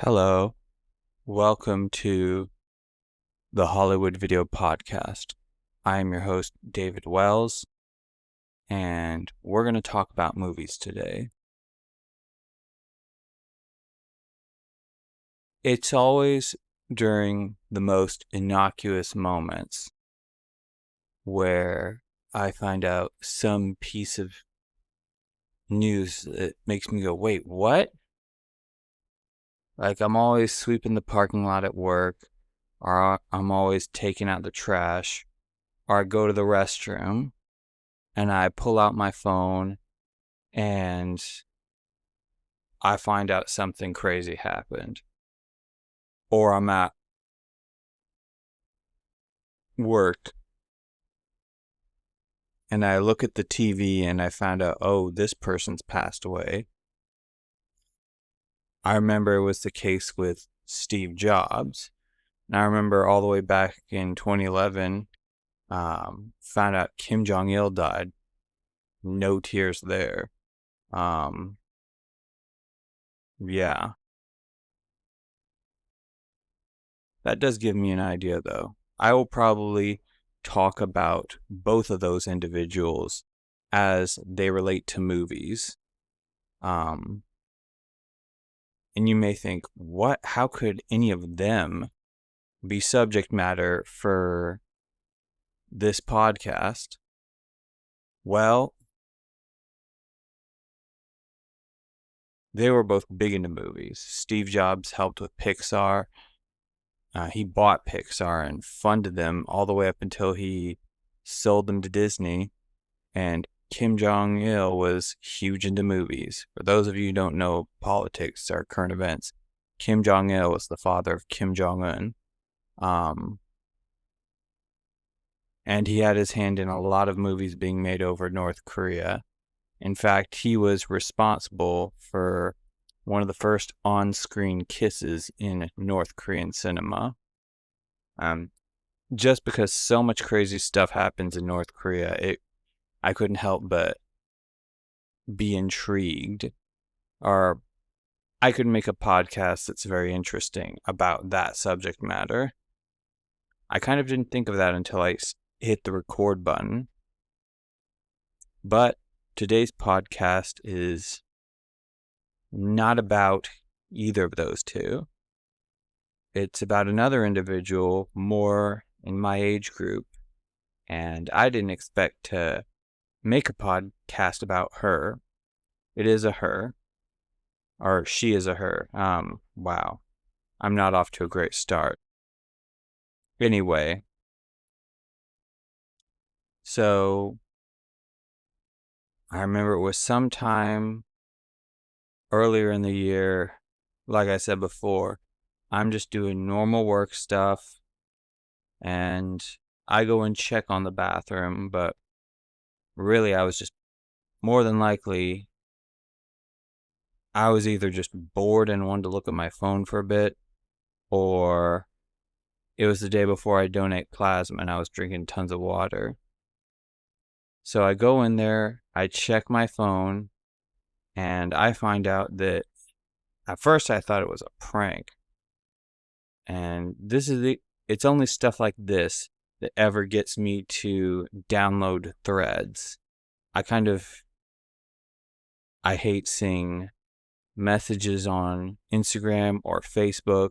Hello, welcome to the Hollywood Video Podcast. I am your host, David Wells, and we're going to talk about movies today. It's always during the most innocuous moments where I find out some piece of news that makes me go, wait, what? Like, I'm always sweeping the parking lot at work, or I'm always taking out the trash, or I go to the restroom and I pull out my phone and I find out something crazy happened. Or I'm at work and I look at the TV and I found out, oh, this person's passed away. I remember it was the case with Steve Jobs. And I remember all the way back in 2011, found out Kim Jong-il died. No tears there. Yeah. That does give me an idea, though. I will probably talk about both of those individuals as they relate to movies. And you may think, what? How could any of them be subject matter for this podcast? Well, they were both big into movies. Steve Jobs helped with Pixar. He bought Pixar and funded them all the way up until he sold them to Disney. And Kim Jong-il was huge into movies. For those of you who don't know politics or current events, Kim Jong-il was the father of Kim Jong-un. And he had his hand in a lot of movies being made over North Korea. In fact, he was responsible for one of the first on-screen kisses in North Korean cinema. Just because so much crazy stuff happens in North Korea, I couldn't help but be intrigued. Or I could make a podcast that's very interesting about that subject matter. I kind of didn't think of that until I hit the record button. But today's podcast is not about either of those two. It's about another individual more in my age group, and I didn't expect to make a podcast about her. It is a her, or she is a her. Wow, I'm not off to a great start. Anyway, so I remember it was sometime earlier in the year. Like I said before, I'm just doing normal work stuff, and I go and check on the bathroom, but really I was just more than likely, I was either just bored and wanted to look at my phone for a bit, or it was the day before I donate plasma and I was drinking tons of water. So I go in there, I check my phone, and I find out that at first I thought it was a prank. And it's only stuff like this that ever gets me to download threads. I hate seeing messages on Instagram or Facebook,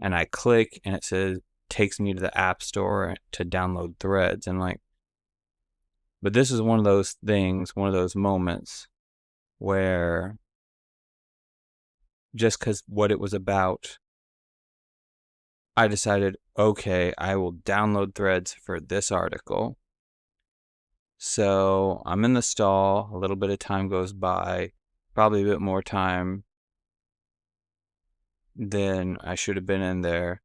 and I click and it takes me to the App Store to download threads. And but this is one of those things, one of those moments where just because what it was about, I decided, okay, I will download threads for this article. So I'm in the stall, a little bit of time goes by, probably a bit more time than I should have been in there.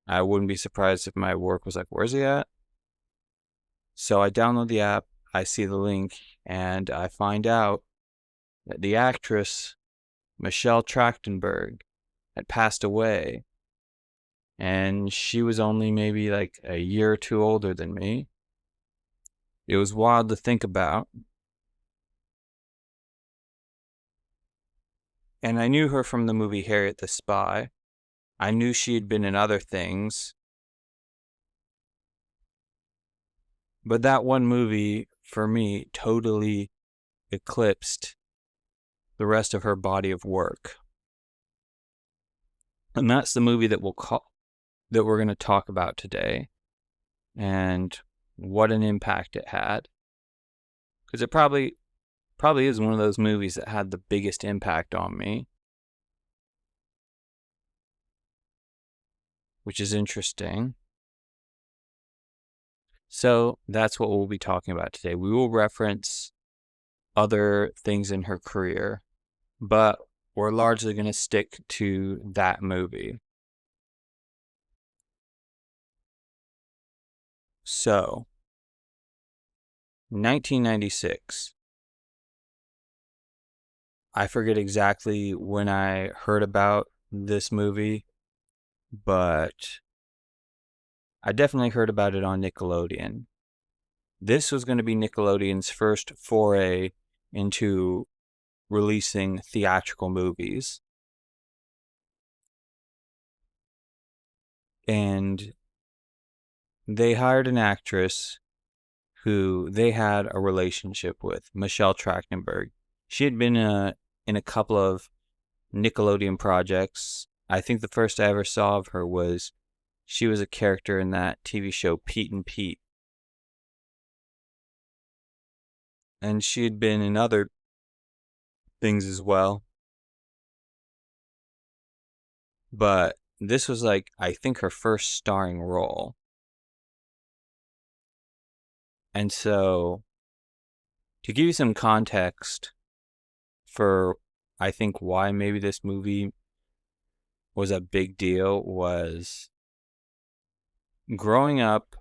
I wouldn't be surprised if my work was like, where's he at? So I download the app, I see the link, and I find out that the actress, Michelle Trachtenberg, had passed away. And she was only maybe like a year or two older than me. It was wild to think about. And I knew her from the movie Harriet the Spy. I knew she had been in other things. But that one movie, for me, totally eclipsed the rest of her body of work. And that's the movie that we're going to talk about today, and what an impact it had. Because it probably is one of those movies that had the biggest impact on me, which is interesting. So that's what we'll be talking about today. We will reference other things in her career, but we're largely going to stick to that movie. So, 1996. I forget exactly when I heard about this movie, but I definitely heard about it on Nickelodeon. This was going to be Nickelodeon's first foray into releasing theatrical movies. And they hired an actress who they had a relationship with, Michelle Trachtenberg. She had been in a couple of Nickelodeon projects. I think the first I ever saw of her was she was a character in that TV show Pete and Pete. And she had been in other things as well. But this was like, I think, her first starring role. And so, to give you some context for, I think, why maybe this movie was a big deal, was growing up,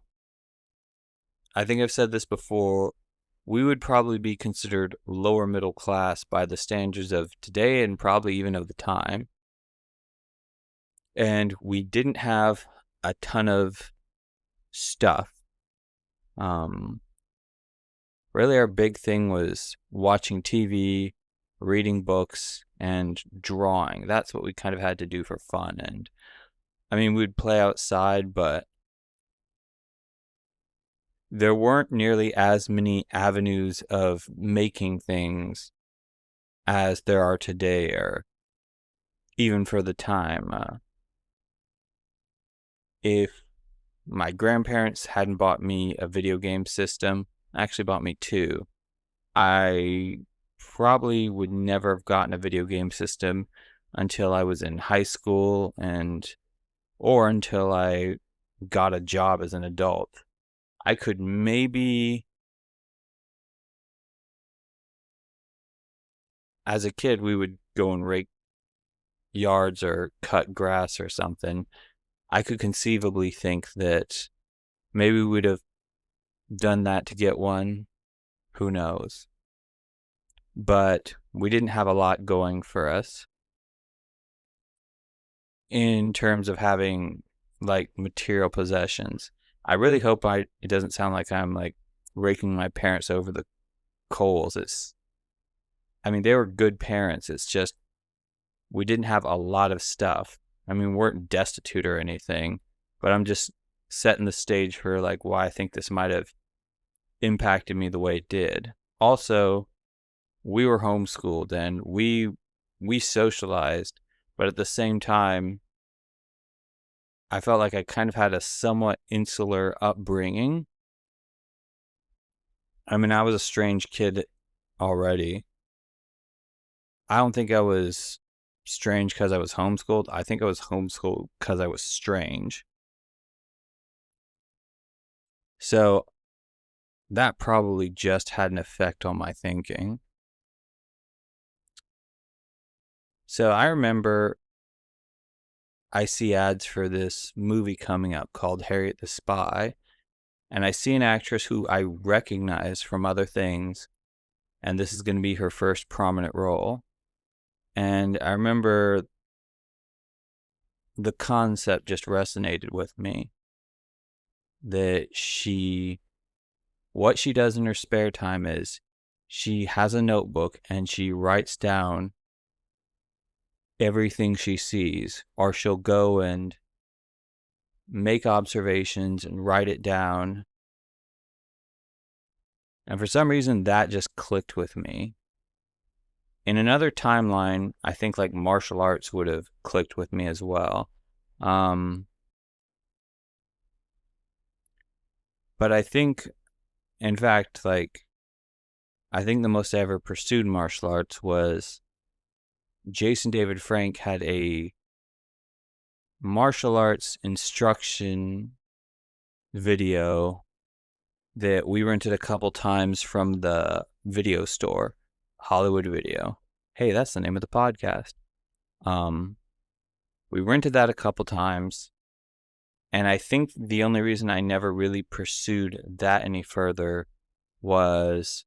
I think I've said this before, we would probably be considered lower middle class by the standards of today and probably even of the time. And we didn't have a ton of stuff. Really our big thing was watching TV, reading books, and drawing. That's what we kind of had to do for fun. And I mean, we'd play outside, but there weren't nearly as many avenues of making things as there are today, or even for the time. If my grandparents hadn't bought me a video game system, actually bought me two, I probably would never have gotten a video game system until I was in high school or until I got a job as an adult. I could maybe, as a kid, we would go and rake yards or cut grass or something. I could conceivably think that maybe we would have done that to get one. Who knows? But we didn't have a lot going for us in terms of having like material possessions. I really hope it doesn't sound like I'm like raking my parents over the coals. I mean, they were good parents. It's just we didn't have a lot of stuff. I mean, we weren't destitute or anything, but I'm just setting the stage for like why I think this might have impacted me the way it did. Also, we were homeschooled and we socialized, but at the same time, I felt like I kind of had a somewhat insular upbringing. I mean, I was a strange kid already. I don't think I was strange because I was homeschooled. I think I was homeschooled because I was strange. So that probably just had an effect on my thinking. So I remember I see ads for this movie coming up called Harriet the Spy, and I see an actress who I recognize from other things, and this is going to be her first prominent role. And I remember the concept just resonated with me, that what she does in her spare time is she has a notebook and she writes down everything she sees, or she'll go and make observations and write it down. And for some reason, that just clicked with me. In another timeline, I think like martial arts would have clicked with me as well. But I think, in fact, like, I think the most I ever pursued martial arts was Jason David Frank had a martial arts instruction video that we rented a couple times from the video store, Hollywood Video. Hey, that's the name of the podcast. We rented that a couple times, and I think the only reason I never really pursued that any further was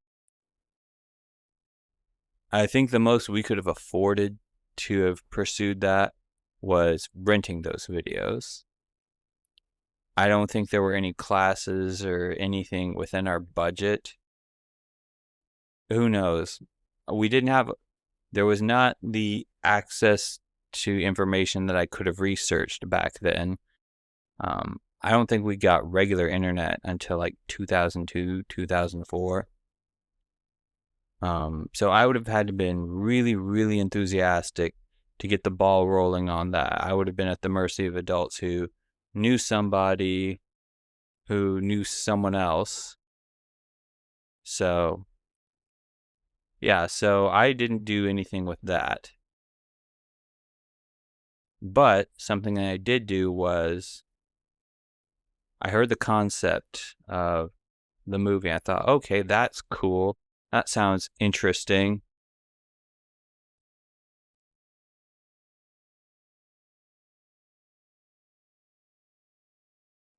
I think the most we could have afforded to have pursued that was renting those videos. I don't think there were any classes or anything within our budget. Who knows? There was not the access to information that I could have researched back then. I don't think we got regular internet until like 2002, 2004. So I would have had to been really, really enthusiastic to get the ball rolling on that. I would have been at the mercy of adults who knew somebody who knew someone else. So, yeah, so I didn't do anything with that. But something that I did do was I heard the concept of the movie. I thought, okay, that's cool. That sounds interesting.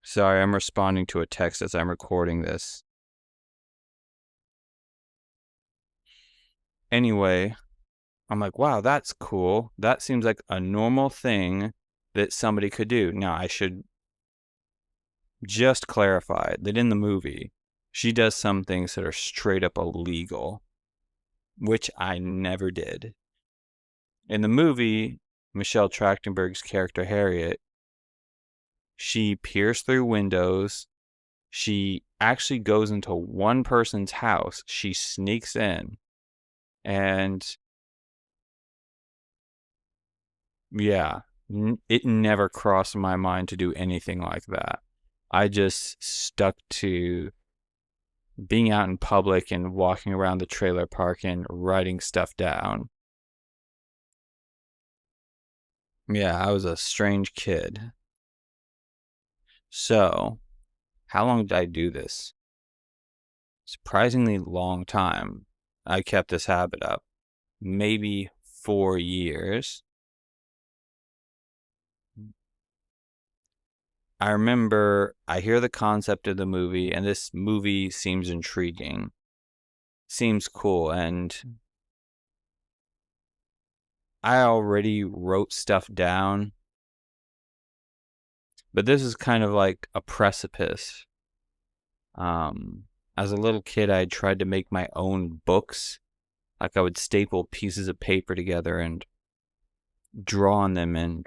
Sorry, I'm responding to a text as I'm recording this. Anyway, I'm like, wow, that's cool. That seems like a normal thing that somebody could do. Now, I should just clarify that in the movie, she does some things that are straight up illegal, which I never did. In the movie, Michelle Trachtenberg's character, Harriet, she peers through windows. She actually goes into one person's house. She sneaks in. And yeah, it never crossed my mind to do anything like that. I just stuck to being out in public and walking around the trailer park and writing stuff down. Yeah, I was a strange kid. So, how long did I do this? Surprisingly long time. I kept this habit up. Maybe 4 years. I remember I hear the concept of the movie, and this movie seems intriguing. Seems cool, and I already wrote stuff down. But this is kind of like a precipice. As a little kid, I tried to make my own books. Like I would staple pieces of paper together and draw on them and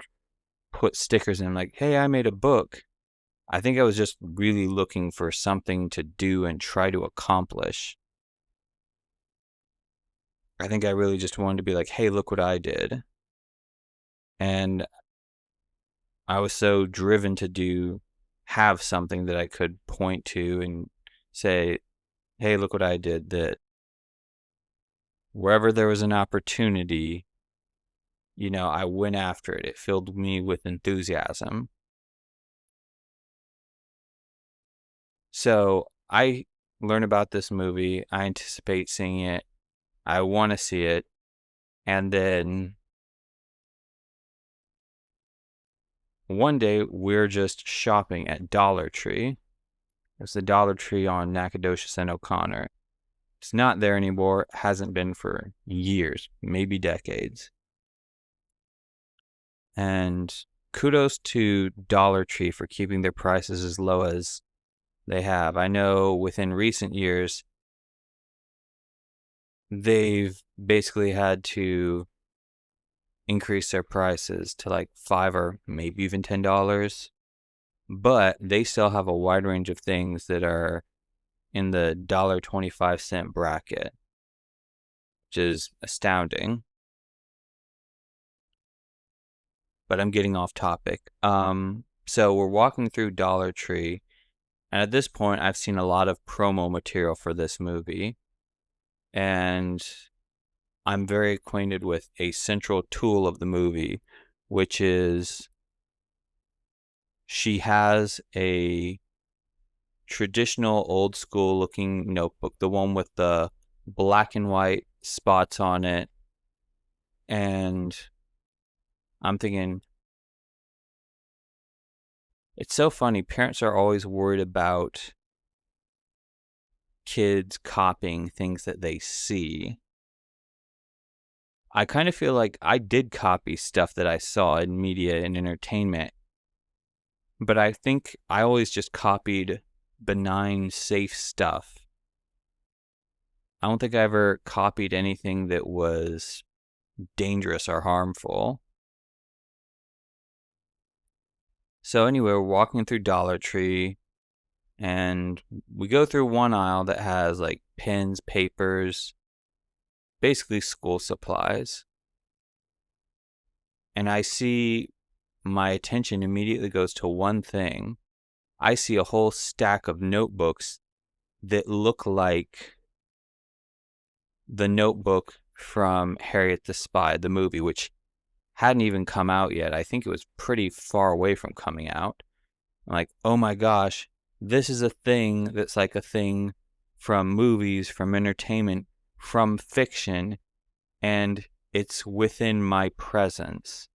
put stickers in, like, hey, I made a book. I think I was just really looking for something to do and try to accomplish. I think I really just wanted to be like, hey, look what I did. And I was so driven to have something that I could point to and say, hey, look what I did, that wherever there was an opportunity, I went after it. It filled me with enthusiasm. So I learn about this movie. I anticipate seeing it. I want to see it. And then one day we're just shopping at Dollar Tree. It's the Dollar Tree on Nacogdoches and O'Connor. It's not there anymore. Hasn't been for years, maybe decades. And kudos to Dollar Tree for keeping their prices as low as they have. I know within recent years, they've basically had to increase their prices to like $5 or maybe even $10. But they still have a wide range of things that are in the $1.25 bracket, which is astounding. But I'm getting off topic. So we're walking through Dollar Tree, and at this point, I've seen a lot of promo material for this movie, and I'm very acquainted with a central tool of the movie, which is she has a traditional old school looking notebook, the one with the black and white spots on it. And I'm thinking, it's so funny. Parents are always worried about kids copying things that they see. I kind of feel like I did copy stuff that I saw in media and entertainment, but I think I always just copied benign, safe stuff. I don't think I ever copied anything that was dangerous or harmful. So anyway, we're walking through Dollar Tree, and we go through one aisle that has like pens, papers, basically school supplies. And I see my attention immediately goes to one thing. I see a whole stack of notebooks that look like the notebook from Harriet the Spy, the movie, which hadn't even come out yet. I think it was pretty far away from coming out. I'm like, oh my gosh, this is a thing that's like a thing from movies, from entertainment, from fiction, and it's within my presence.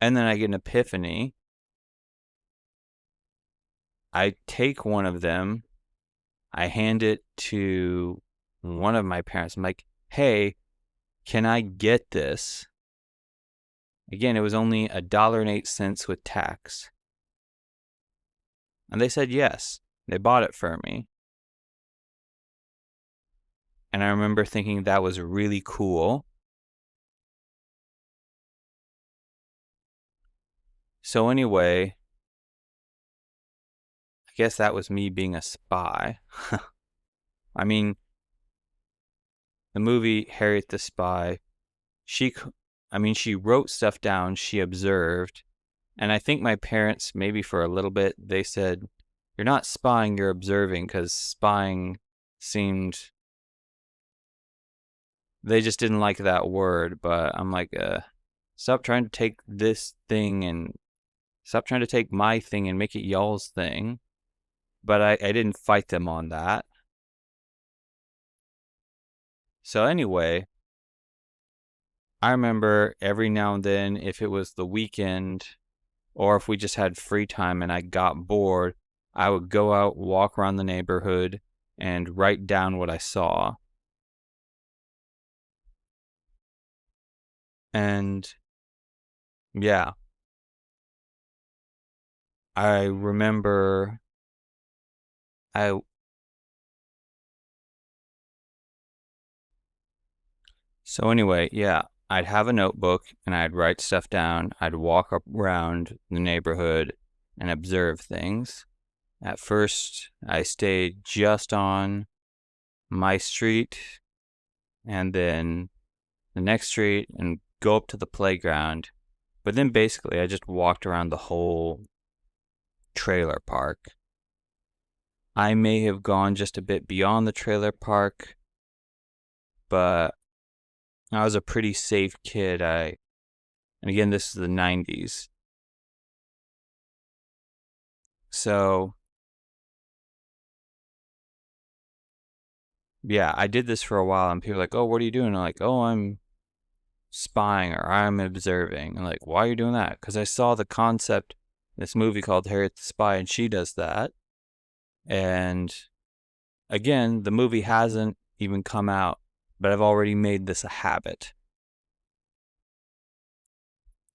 And then I get an epiphany. I take one of them, I hand it to one of my parents. I'm like, hey, can I get this? Again, it was only $1.08 with tax. And they said yes. They bought it for me. And I remember thinking that was really cool. So anyway, I guess that was me being a spy. I mean, the movie Harriet the Spy, she wrote stuff down, she observed, and I think my parents, maybe for a little bit, they said, you're not spying, you're observing, because spying seemed, they just didn't like that word. But I'm like, stop trying to take this thing and stop trying to take my thing and make it y'all's thing. But I didn't fight them on that. So anyway, I remember every now and then, if it was the weekend or if we just had free time and I got bored, I would go out, walk around the neighborhood, and write down what I saw. And yeah, I remember I so anyway, yeah, I'd have a notebook and I'd write stuff down. I'd walk around the neighborhood and observe things. At first, I stayed just on my street and then the next street and go up to the playground. But then basically, I just walked around the whole trailer park. I may have gone just a bit beyond the trailer park, but I was a pretty safe kid. And again, this is the 90s. So, yeah, I did this for a while, and people are like, oh, what are you doing? I'm like, oh, I'm spying or I'm observing. And like, why are you doing that? Because I saw the concept in this movie called Harriet the Spy, and she does that. And again, the movie hasn't even come out, but I've already made this a habit.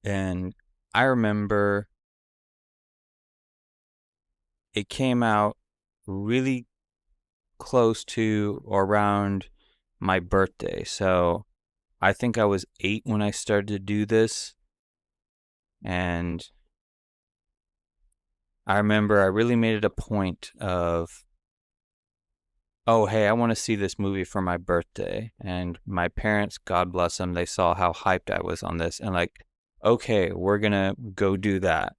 And I remember it came out really close to or around my birthday. So I think I was 8 when I started to do this. And I remember I really made it a point of, oh, hey, I want to see this movie for my birthday. And my parents, God bless them, they saw how hyped I was on this and like, okay, we're going to go do that.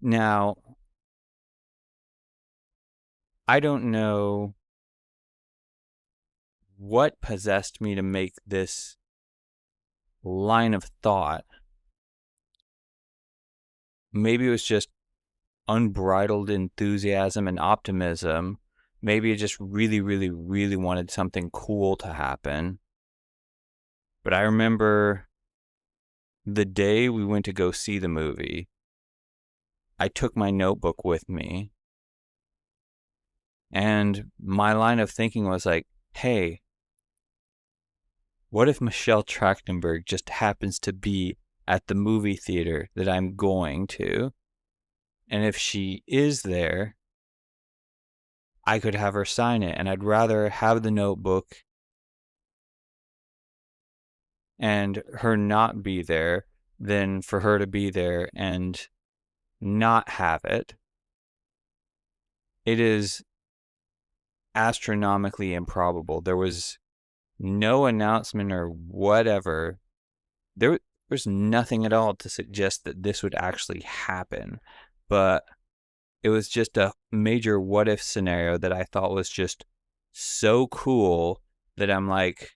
Now, I don't know what possessed me to make this line of thought. Maybe it was just unbridled enthusiasm and optimism. Maybe I just really, really, really wanted something cool to happen. But I remember the day we went to go see the movie, I took my notebook with me. And my line of thinking was like, hey, what if Michelle Trachtenberg just happens to be at the movie theater that I'm going to? And if she is there, I could have her sign it. And I'd rather have the notebook and her not be there than for her to be there and not have it. It is astronomically improbable. There was no announcement or whatever. There was nothing at all to suggest that this would actually happen. But it was just a major what if scenario that I thought was just so cool that I'm like,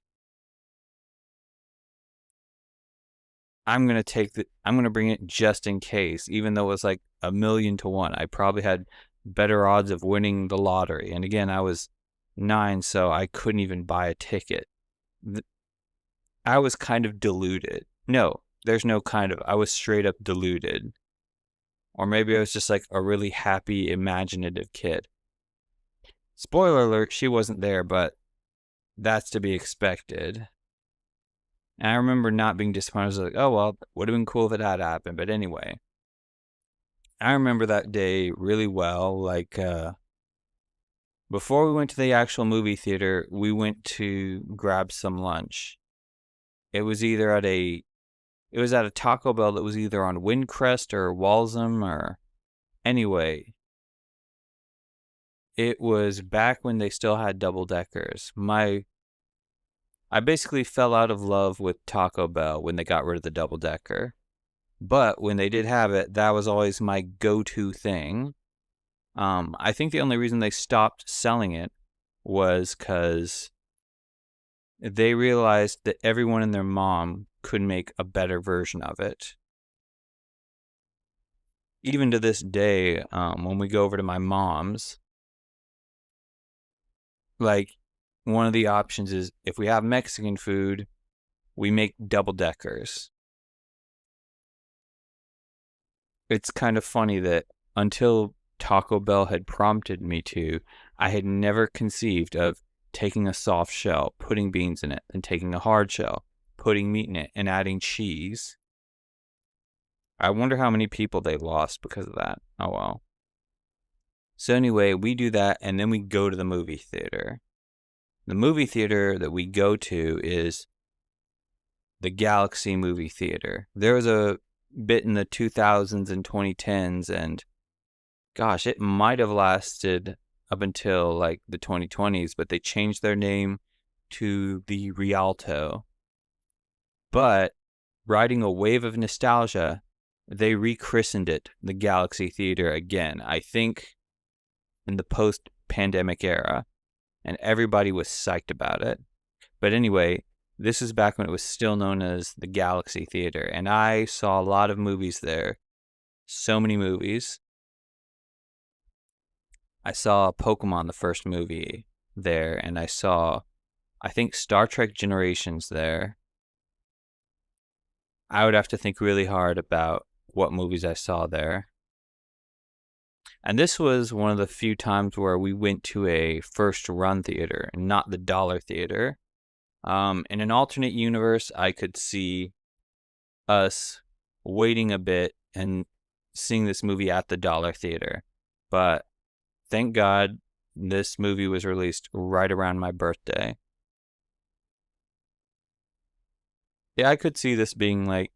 I'm going to bring it just in case, even though it was like 1,000,000 to 1. I probably had better odds of winning the lottery. And again, I was 9, so I couldn't even buy a ticket. I was kind of deluded. No, there's no kind of, I was straight up deluded. Or maybe I was just like a really happy, imaginative kid. Spoiler alert, she wasn't there, but that's to be expected. And I remember not being disappointed. I was like, oh, well, would have been cool if it had happened. But anyway, I remember that day really well. Like, before we went to the actual movie theater, we went to grab some lunch. It was at a Taco Bell that was either on Windcrest or Walsham or anyway. It was back when they still had double deckers. I basically fell out of love with Taco Bell when they got rid of the double decker. But when they did have it, that was always my go-to thing. I think the only reason they stopped selling it was because they realized that everyone and their mom could make a better version of it. Even to this day, when we go over to my mom's, like, one of the options is if we have Mexican food, we make double deckers. It's kind of funny that until Taco Bell had prompted me to, I had never conceived of taking a soft shell, putting beans in it, and taking a hard shell, putting meat in it, and adding cheese. I wonder how many people they lost because of that. Oh well. So anyway, we do that, and then we go to the movie theater. The movie theater that we go to is the Galaxy movie theater. There was a bit in the 2000s and 2010s, and gosh, it might have lasted up until like the 2020s, but they changed their name to the Rialto. But riding a wave of nostalgia, they rechristened it the Galaxy Theater again, I think in the post-pandemic era, and everybody was psyched about it. But anyway, this is back when it was still known as the Galaxy Theater, and I saw a lot of movies there. So many movies. I saw Pokemon, the first movie, there, and I saw, I think, Star Trek Generations there. I would have to think really hard about what movies I saw there. And this was one of the few times where we went to a first run theater, not the dollar theater. In an alternate universe, I could see us waiting a bit and seeing this movie at the dollar theater. But thank God this movie was released right around my birthday. Yeah, I could see this being like,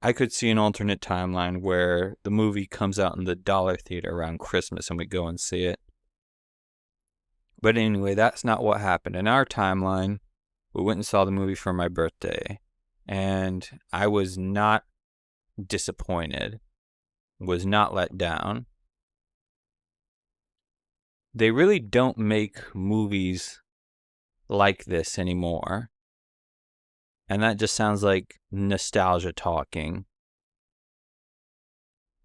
I could see an alternate timeline where the movie comes out in the dollar theater around Christmas and we go and see it. But anyway, that's not what happened. In our timeline, we went and saw the movie for my birthday, and I was not disappointed, was not let down. They really don't make movies like this anymore. And that just sounds like nostalgia talking.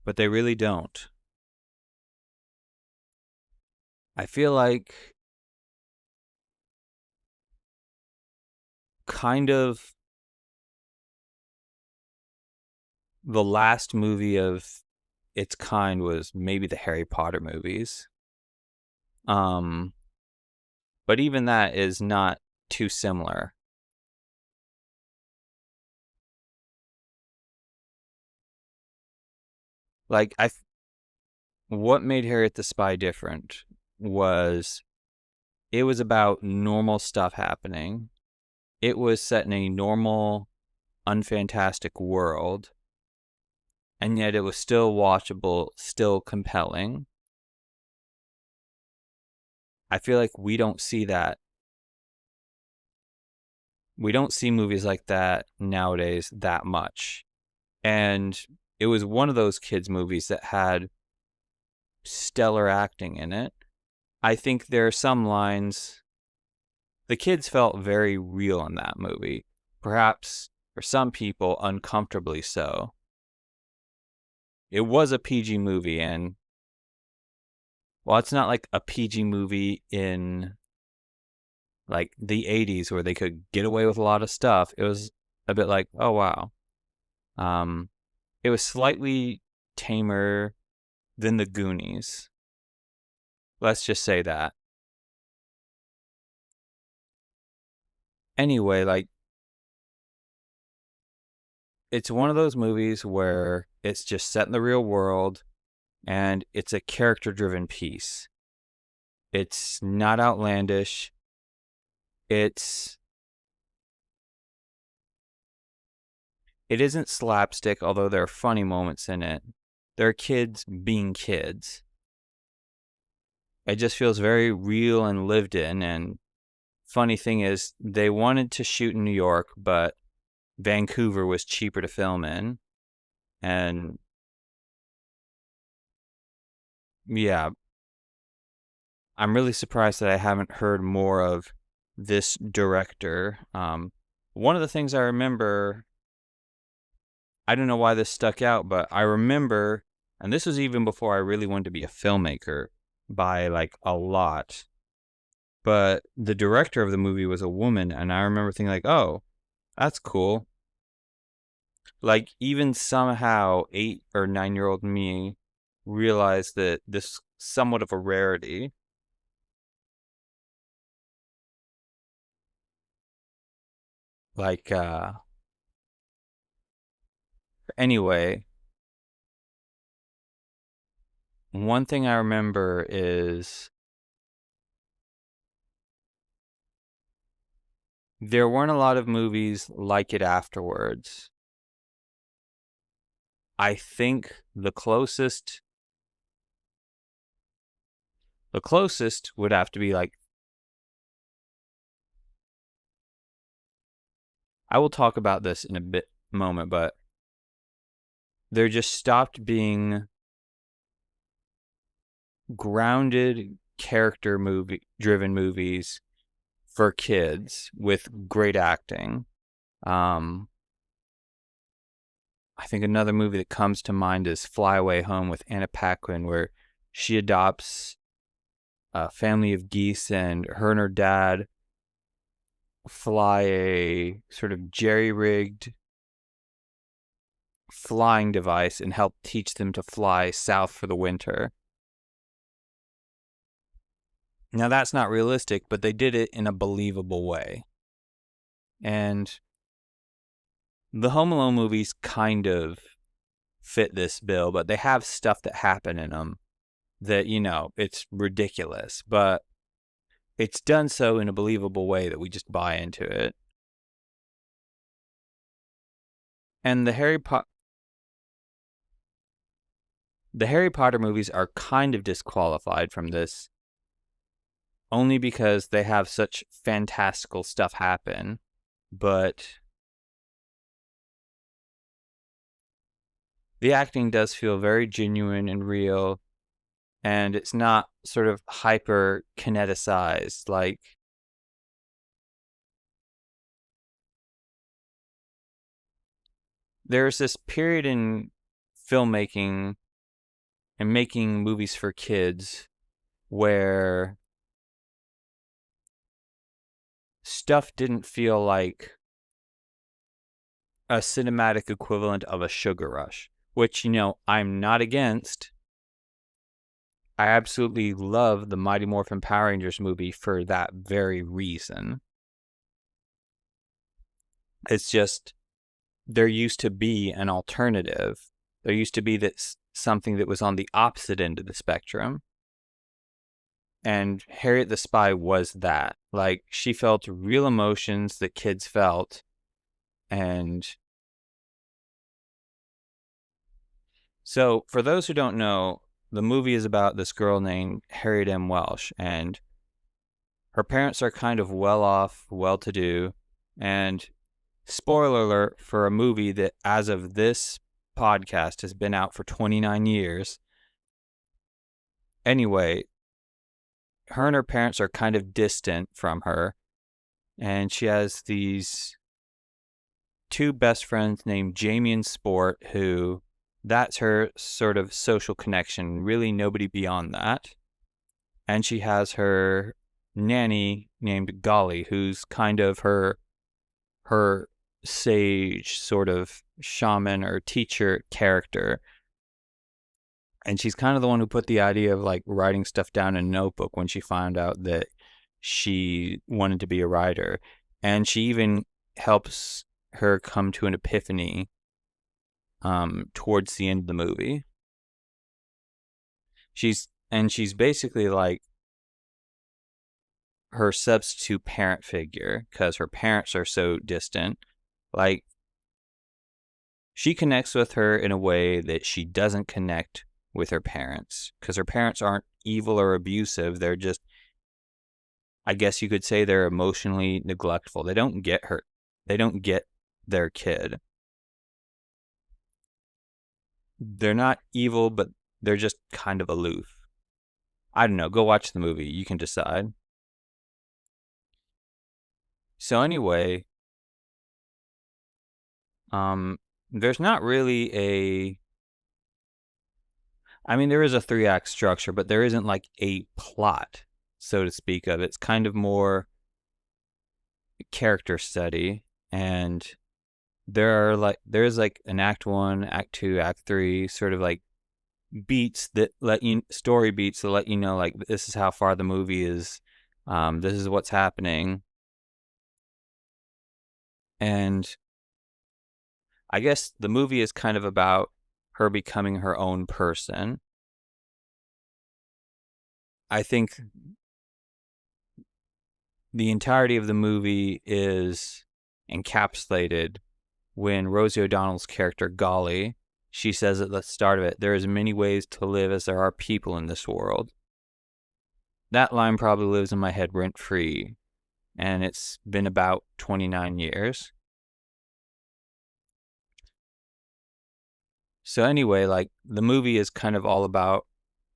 But they really don't. I feel like kind of the last movie of its kind was maybe the Harry Potter movies. But even that is not too similar. Like what made Harriet the Spy different was it was about normal stuff happening. It was set in a normal, unfantastic world, and yet it was still watchable, still compelling. I feel like we don't see that. We don't see movies like that nowadays that much. And it was one of those kids' movies that had stellar acting in it. I think there are some lines, the kids felt very real in that movie. Perhaps for some people, uncomfortably so. It was a PG movie, and while it's not like a PG movie in like the 80s where they could get away with a lot of stuff, it was a bit like, oh wow. It was slightly tamer than the Goonies. Let's just say that. Anyway, like, it's one of those movies where it's just set in the real world and it's a character-driven piece. It's not outlandish. It isn't slapstick, although there are funny moments in it. There are kids being kids. It just feels very real and lived in. And funny thing is, they wanted to shoot in New York, but Vancouver was cheaper to film in. And yeah, I'm really surprised that I haven't heard more of this director. One of the things I remember, I don't know why this stuck out, but I remember, and this was even before I really wanted to be a filmmaker by like a lot, but the director of the movie was a woman, and I remember thinking like, oh, that's cool. Like even somehow 8 or 9-year-old me realized that this somewhat of a rarity. Like anyway, one thing I remember is there weren't a lot of movies like it afterwards. I think the closest would have to be like, I will talk about this in a moment, but there just stopped being grounded character movie driven movies for kids with great acting. I think another movie that comes to mind is Fly Away Home with Anna Paquin, where she adopts a family of geese, and her dad fly a sort of jerry-rigged flying device and help teach them to fly south for the winter. Now, that's not realistic, but they did it in a believable way. And the Home Alone movies kind of fit this bill, but they have stuff that happen in them that, it's ridiculous. But it's done so in a believable way that we just buy into it. And the Harry Potter movies are kind of disqualified from this, only because they have such fantastical stuff happen, but the acting does feel very genuine and real, and it's not sort of hyper kineticized. Like, there's this period in filmmaking and making movies for kids where stuff didn't feel like a cinematic equivalent of a Sugar Rush, which, I'm not against. I absolutely love the Mighty Morphin Power Rangers movie for that very reason. It's just, there used to be an alternative. There used to be this something that was on the opposite end of the spectrum. And Harriet the Spy was that. Like, she felt real emotions that kids felt. And so, for those who don't know, the movie is about this girl named Harriet M. Welsh. And her parents are kind of well off, well to do. And spoiler alert for a movie that, as of this podcast, has been out for 29 years. Anyway, her and her parents are kind of distant from her, and she has these two best friends named Jamie and Sport, who that's her sort of social connection, really nobody beyond that. And she has her nanny named Golly, who's kind of her sage sort of shaman or teacher character. And she's kind of the one who put the idea of like writing stuff down in a notebook when she found out that she wanted to be a writer. And she even helps her come to an epiphany towards the end of the movie. She's basically like her substitute parent figure because her parents are so distant. Like, she connects with her in a way that she doesn't connect with her parents, because her parents aren't evil or abusive. They're just, I guess you could say, they're emotionally neglectful. They don't get her. They don't get their kid. They're not evil, but they're just kind of aloof. I don't know. Go watch the movie. You can decide. So anyway, there's not really there is a 3-act structure, but there isn't like a plot, so to speak, of it. It's kind of more character study, and there's like an act 1, act 2, act 3, sort of like story beats that let you know, like, this is how far the movie is, this is what's happening. And I guess the movie is kind of about her becoming her own person. I think the entirety of the movie is encapsulated when Rosie O'Donnell's character, Golly, she says at the start of it, "There is many ways to live as there are people in this world." That line probably lives in my head rent-free, and it's been about 29 years. So anyway, like, the movie is kind of all about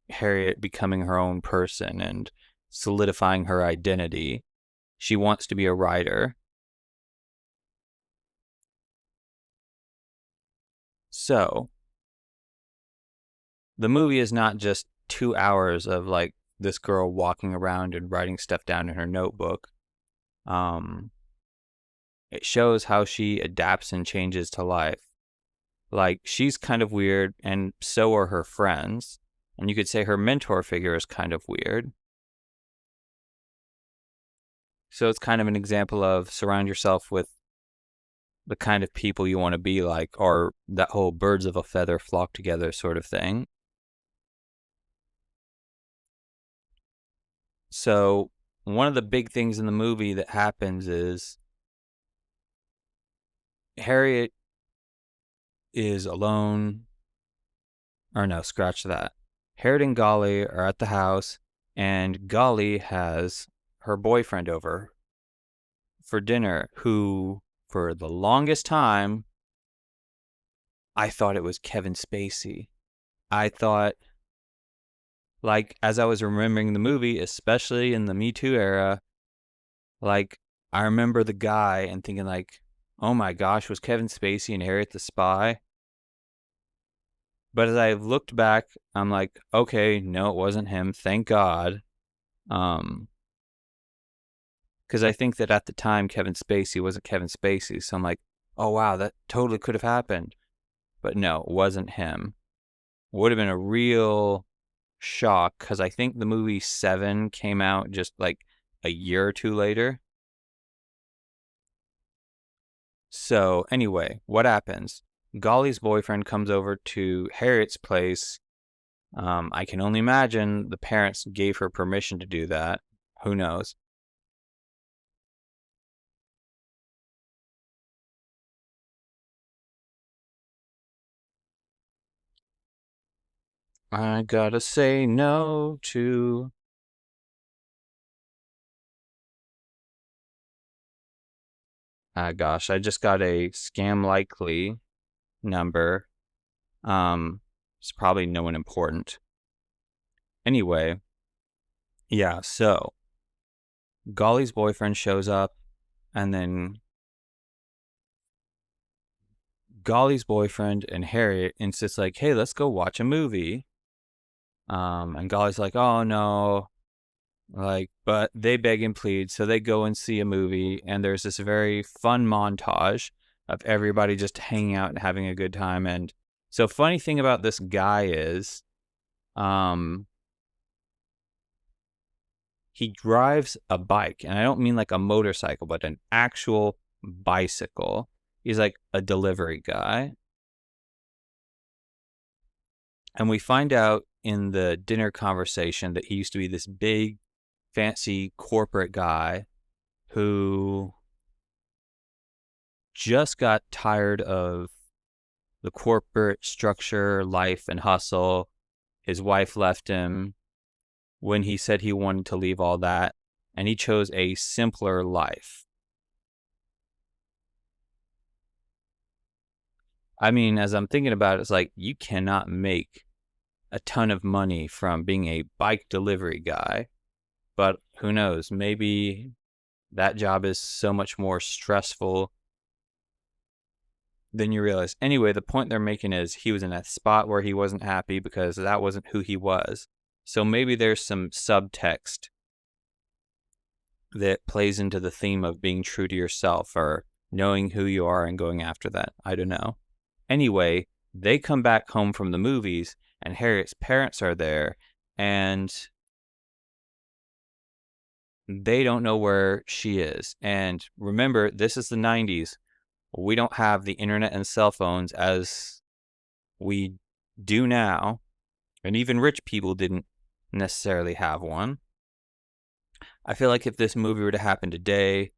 Harriet becoming her own person and solidifying her identity. She wants to be a writer. So, the movie is not just 2 hours of like this girl walking around and writing stuff down in her notebook. It shows how she adapts and changes to life. Like, she's kind of weird, and so are her friends. And you could say her mentor figure is kind of weird. So it's kind of an example of surround yourself with the kind of people you want to be like, or that whole birds of a feather flock together sort of thing. So one of the big things in the movie that happens is Harriet is alone. Or no, scratch that. Harriet and Golly are at the house, and Golly has her boyfriend over for dinner, who, for the longest time, I thought it was Kevin Spacey. I thought, like, as I was remembering the movie, especially in the Me Too era, like, I remember the guy and thinking, like, oh my gosh, was Kevin Spacey in Harriet the Spy? But as I looked back, I'm like, okay, no, it wasn't him. Thank God. Because I think that at the time, Kevin Spacey wasn't Kevin Spacey. So I'm like, oh, wow, that totally could have happened. But no, it wasn't him. Would have been a real shock, because I think the movie Seven came out just like a year or two later. So anyway, what happens? Golly's boyfriend comes over to Harriet's place. I can only imagine the parents gave her permission to do that. Who knows? I gotta say no to... gosh, I just got a scam likely number. It's probably no one important. Anyway, yeah, so Golly's boyfriend shows up, and then Golly's boyfriend and Harriet insists, like, hey, let's go watch a movie. And Golly's like, oh no, like, but they beg and plead, so they go and see a movie, and there's this very fun montage of everybody just hanging out and having a good time. And so funny thing about this guy is, he drives a bike, and I don't mean like a motorcycle, but an actual bicycle. He's like a delivery guy. And we find out in the dinner conversation that he used to be this big, fancy corporate guy who just got tired of the corporate structure, life, and hustle. His wife left him when he said he wanted to leave all that, and he chose a simpler life. I mean, as I'm thinking about it, it's like, you cannot make a ton of money from being a bike delivery guy, but who knows? Maybe that job is so much more stressful than you realize. Anyway, the point they're making is he was in a spot where he wasn't happy because that wasn't who he was. So maybe there's some subtext that plays into the theme of being true to yourself or knowing who you are and going after that. I don't know. Anyway, they come back home from the movies, and Harriet's parents are there, and they don't know where she is. And remember, this is the 90s. We don't have the internet and cell phones as we do now, and even rich people didn't necessarily have one. I feel like if this movie were to happen today,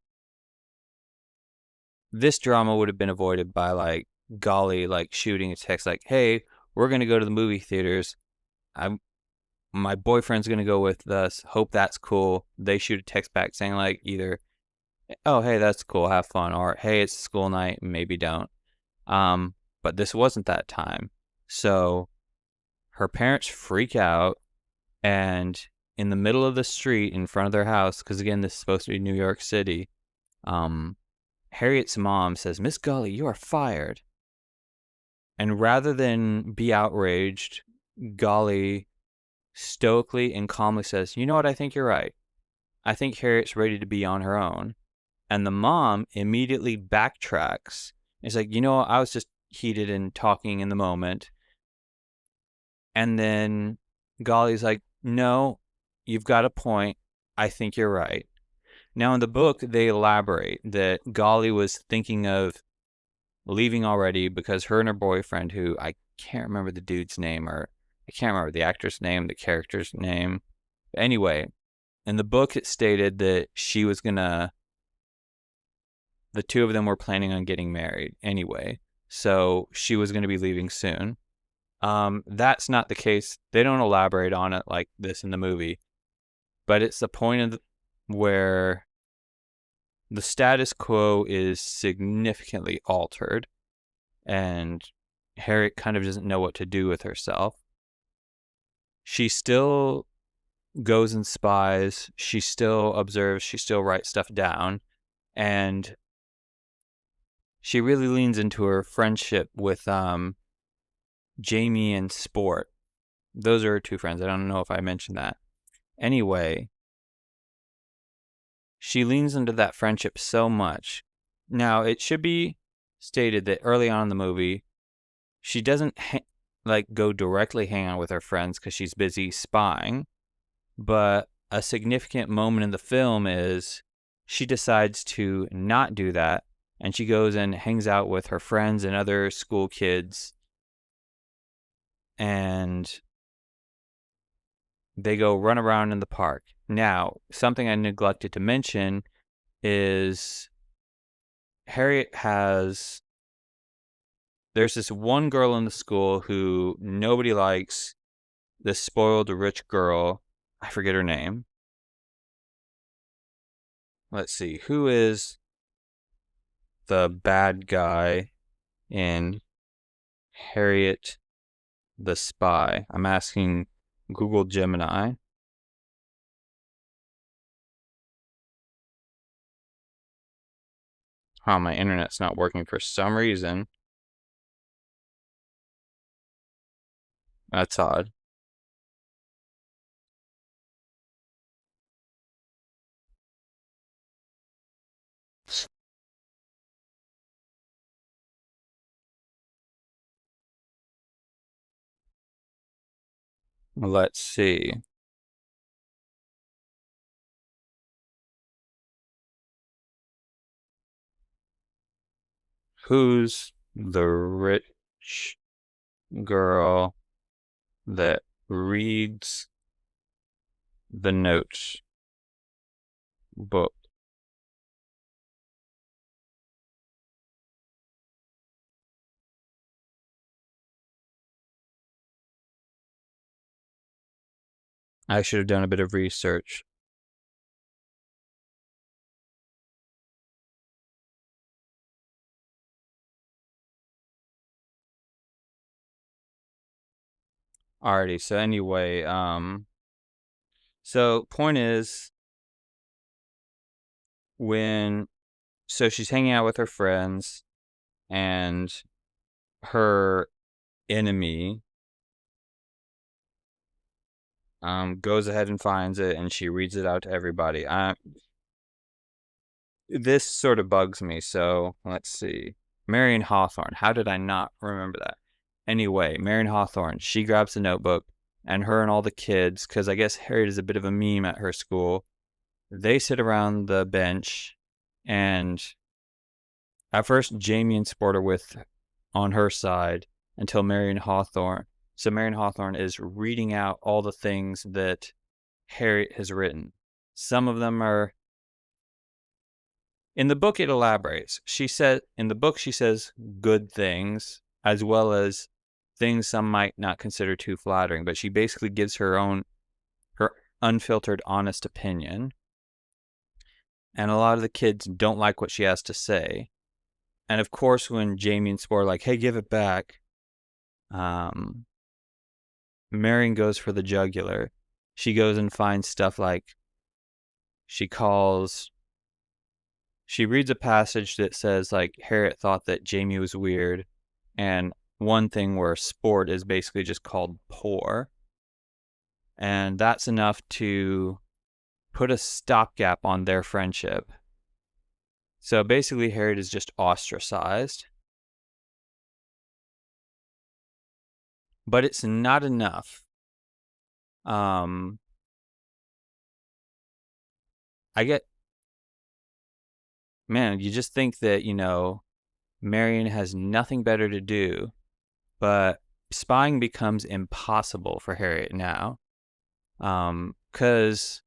this drama would have been avoided by, like, Golly, like, shooting a text like, hey, we're going to go to the movie theaters. My boyfriend's going to go with us. Hope that's cool. They shoot a text back saying, like, either, oh, hey, that's cool, have fun, or hey, it's school night, maybe don't. But this wasn't that time. So her parents freak out, and in the middle of the street in front of their house, because again, this is supposed to be New York City, Harriet's mom says, Miss Golly, you are fired. And rather than be outraged, Golly stoically and calmly says, you know what, I think you're right. I think Harriet's ready to be on her own. And the mom immediately backtracks. It's like, you know, I was just heated and talking in the moment. And then Golly's like, no, you've got a point. I think you're right. Now, in the book, they elaborate that Golly was thinking of leaving already because her and her boyfriend, who I can't remember the dude's name, or I can't remember the actor's name, the character's name. But anyway, in the book it stated that the two of them were planning on getting married anyway, so she was gonna be leaving soon. That's not the case. They don't elaborate on it like this in the movie, but it's the point of where the status quo is significantly altered, and Harriet kind of doesn't know what to do with herself. She still goes and spies, she still observes, she still writes stuff down, and she really leans into her friendship with Jamie and Sport. Those are her two friends. I don't know if I mentioned that. Anyway, she leans into that friendship so much. Now, it should be stated that early on in the movie, she doesn't go directly hang out with her friends because she's busy spying. But a significant moment in the film is she decides to not do that, and she goes and hangs out with her friends and other school kids, and they go run around in the park. Now, something I neglected to mention is there's this one girl in the school who nobody likes, this spoiled rich girl. I forget her name. Let's see, who is the bad guy in Harriet the Spy? I'm asking Google Gemini. Oh, my internet's not working for some reason. That's odd. Let's see. Who's the rich girl that reads the notes book? I should have done a bit of research. Alrighty, so anyway, so point is, so she's hanging out with her friends, and her enemy goes ahead and finds it, and she reads it out to everybody. This sort of bugs me, so let's see. Marion Hawthorne. How did I not remember that? Anyway, Marion Hawthorne, she grabs the notebook, and her and all the kids, because I guess Harriet is a bit of a meme at her school, they sit around the bench, and at first Jamie and Sport are on her side until Marion Hawthorne. So Marion Hawthorne is reading out all the things that Harriet has written. Some of them are... In the book, it elaborates. In the book, she says good things, as well as things some might not consider too flattering, but she basically gives her unfiltered, honest opinion. And a lot of the kids don't like what she has to say. And of course, when Jamie and Sport are like, hey, give it back, Marion goes for the jugular. She goes and finds stuff like, she reads a passage that says, like, Harriet thought that Jamie was weird, and one thing where Sport is basically just called poor. And that's enough to put a stopgap on their friendship. So basically, Harriet is just ostracized. But it's not enough. Man, you just think that, Marion has nothing better to do, but spying becomes impossible for Harriet now. 'Cause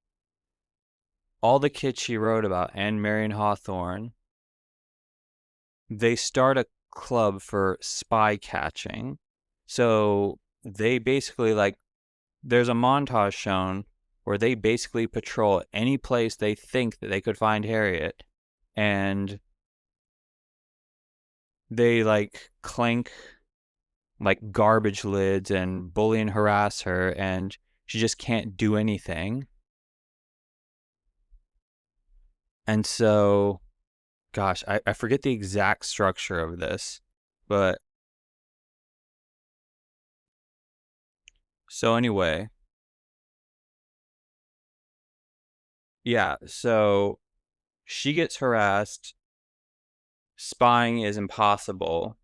all the kids she wrote about, and Marion Hawthorne, they start a club for spy catching. So they basically, like, there's a montage shown where they basically patrol any place they think that they could find Harriet, and they like clank like garbage lids and bully and harass her, and she just can't do anything. And so, gosh, I forget the exact structure of this, but so anyway, yeah, so she gets harassed, spying is impossible,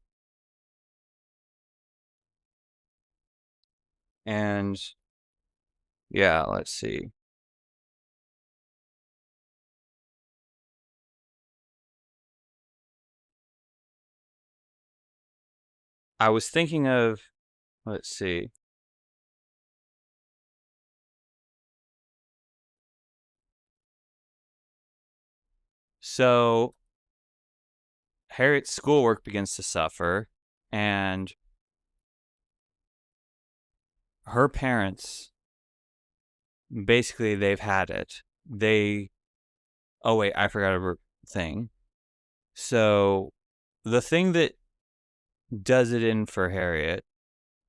and yeah, let's see. I was thinking of, let's see. So Harriet's schoolwork begins to suffer, and her parents, basically, they've had it. Oh wait, I forgot a thing. So the thing that does it in for Harriet,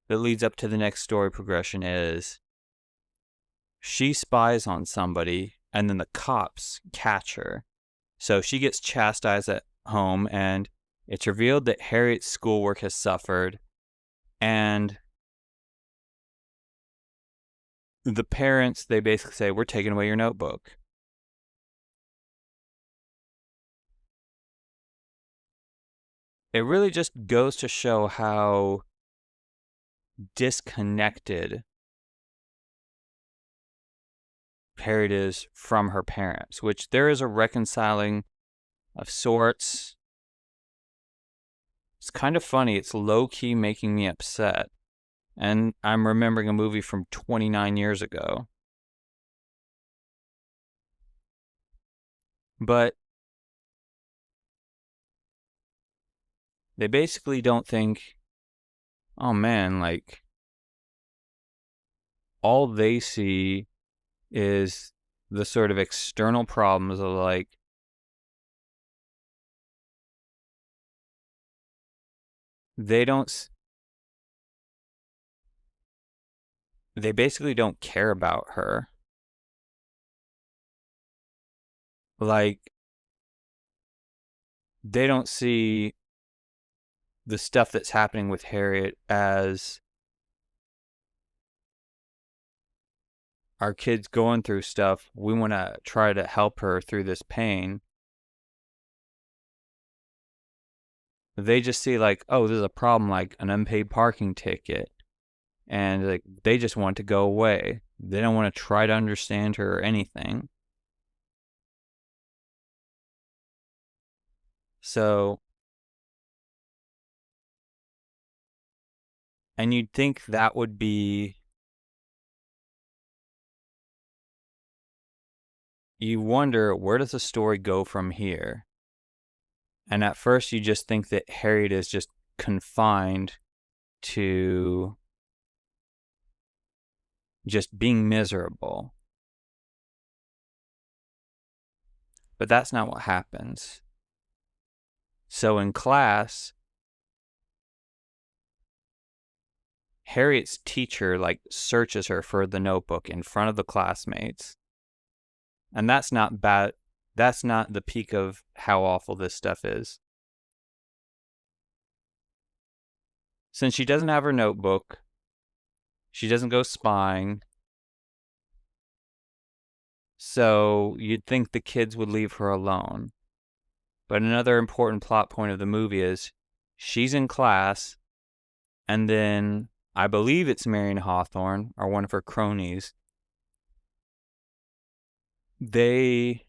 that leads up to the next story progression, is she spies on somebody, and then the cops catch her. So she gets chastised at home, and it's revealed that Harriet's schoolwork has suffered, and the parents, they basically say, we're taking away your notebook. It really just goes to show how disconnected Harriet is from her parents, which there is a reconciling of sorts. It's kind of funny. It's low-key making me upset. And I'm remembering a movie from 29 years ago. But they basically don't think, oh man, like, all they see is the sort of external problems of, like, they don't, they basically don't care about her. Like, they don't see the stuff that's happening with Harriet as our kid's going through stuff. We want to try to help her through this pain. They just see, like, oh, there's a problem, like an unpaid parking ticket, and like they just want to go away. They don't want to try to understand her or anything. So, and you'd think that would be, you wonder, where does the story go from here? And at first you just think that Harriet is just confined to just being miserable. But that's not what happens. So in class, Harriet's teacher, like, searches her for the notebook in front of the classmates. And that's not bad. That's not the peak of how awful this stuff is. Since she doesn't have her notebook, she doesn't go spying. So you'd think the kids would leave her alone. But another important plot point of the movie is she's in class, and then I believe it's Marion Hawthorne, or one of her cronies. They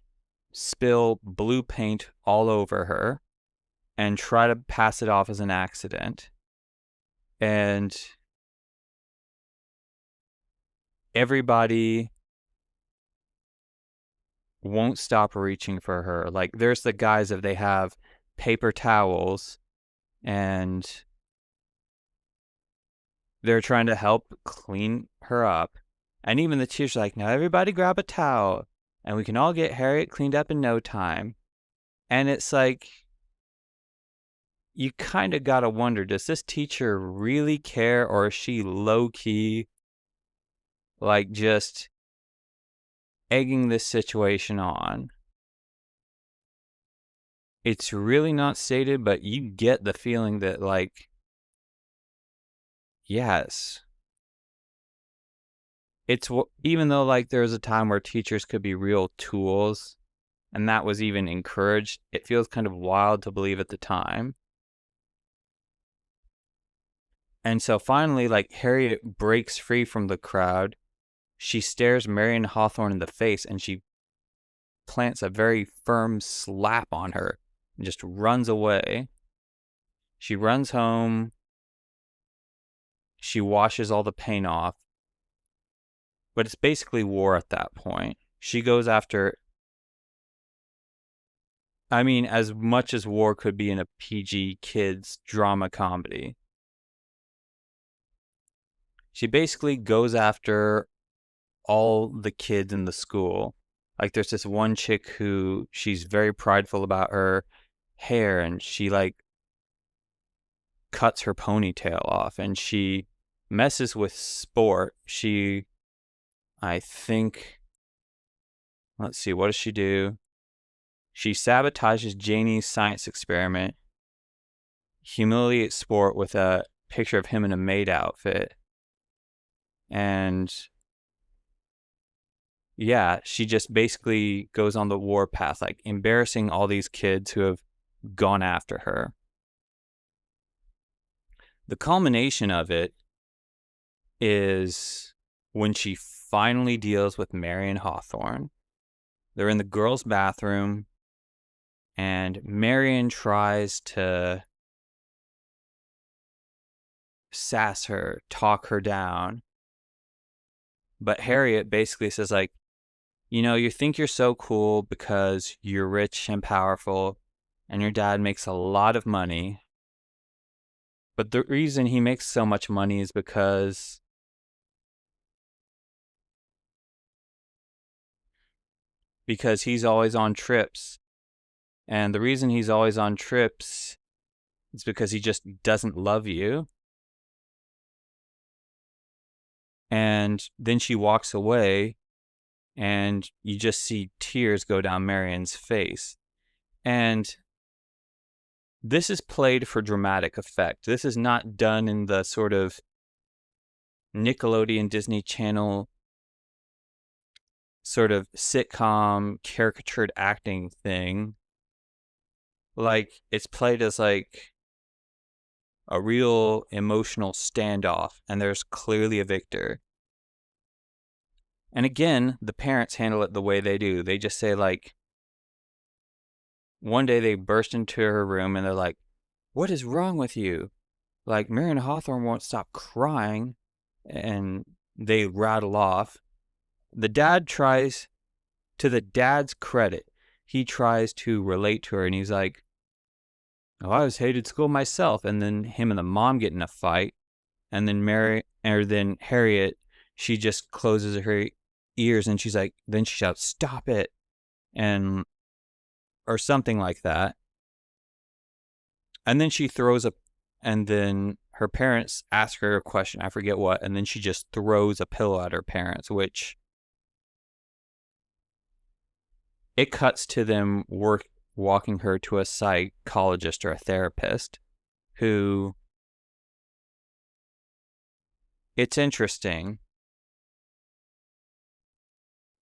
spill blue paint all over her and try to pass it off as an accident. And everybody won't stop reaching for her. Like, there's the guys if they have paper towels and they're trying to help clean her up. And even the teacher's like, now everybody grab a towel and we can all get Harriet cleaned up in no time. And it's like, you kind of got to wonder, does this teacher really care, or is she low-key, like, just egging this situation on? It's really not stated, but you get the feeling that, like, yes. It's even though, like, there was a time where teachers could be real tools, and that was even encouraged, it feels kind of wild to believe at the time. And so finally, like, Harriet breaks free from the crowd. She stares Marion Hawthorne in the face, and she plants a very firm slap on her and just runs away. She runs home. She washes all the paint off. But it's basically war at that point. She goes after, I mean, as much as war could be in a PG kids drama comedy. She basically goes after all the kids in the school. Like, there's this one chick who she's very prideful about her hair, and she, like, cuts her ponytail off, and she messes with sport. I think, let's see, what does she do? She sabotages Janie's science experiment, humiliates Sport with a picture of him in a maid outfit, and yeah, she just basically goes on the war path, like embarrassing all these kids who have gone after her. The culmination of it is when she finally deals with Marion Hawthorne. They're in the girls' bathroom, and Marion tries to sass her, talk her down. But Harriet basically says, like, you know, you think you're so cool because you're rich and powerful and your dad makes a lot of money. But the reason he makes so much money is because he's always on trips. And the reason he's always on trips is because he just doesn't love you. And then she walks away, and you just see tears go down Marion's face. And this is played for dramatic effect. This is not done in the sort of Nickelodeon Disney Channel sort of sitcom caricatured acting thing. Like, it's played as like a real emotional standoff, and there's clearly a victor. And again, the parents handle it the way they do. They just say, like, one day they burst into her room and they're like, what is wrong with you? Like, Marion Hawthorne won't stop crying. And they rattle off. The dad tries, to the dad's credit, he tries to relate to her, and he's like, oh, I was hated school myself. And then him and the mom get in a fight. And then Harriet, she just closes her ears and she's like, then she shouts, stop it. Or something like that. And then she throws and then her parents ask her a question, I forget what, and then she just throws a pillow at her parents, which it cuts to them walking her to a psychologist or a therapist who, it's interesting.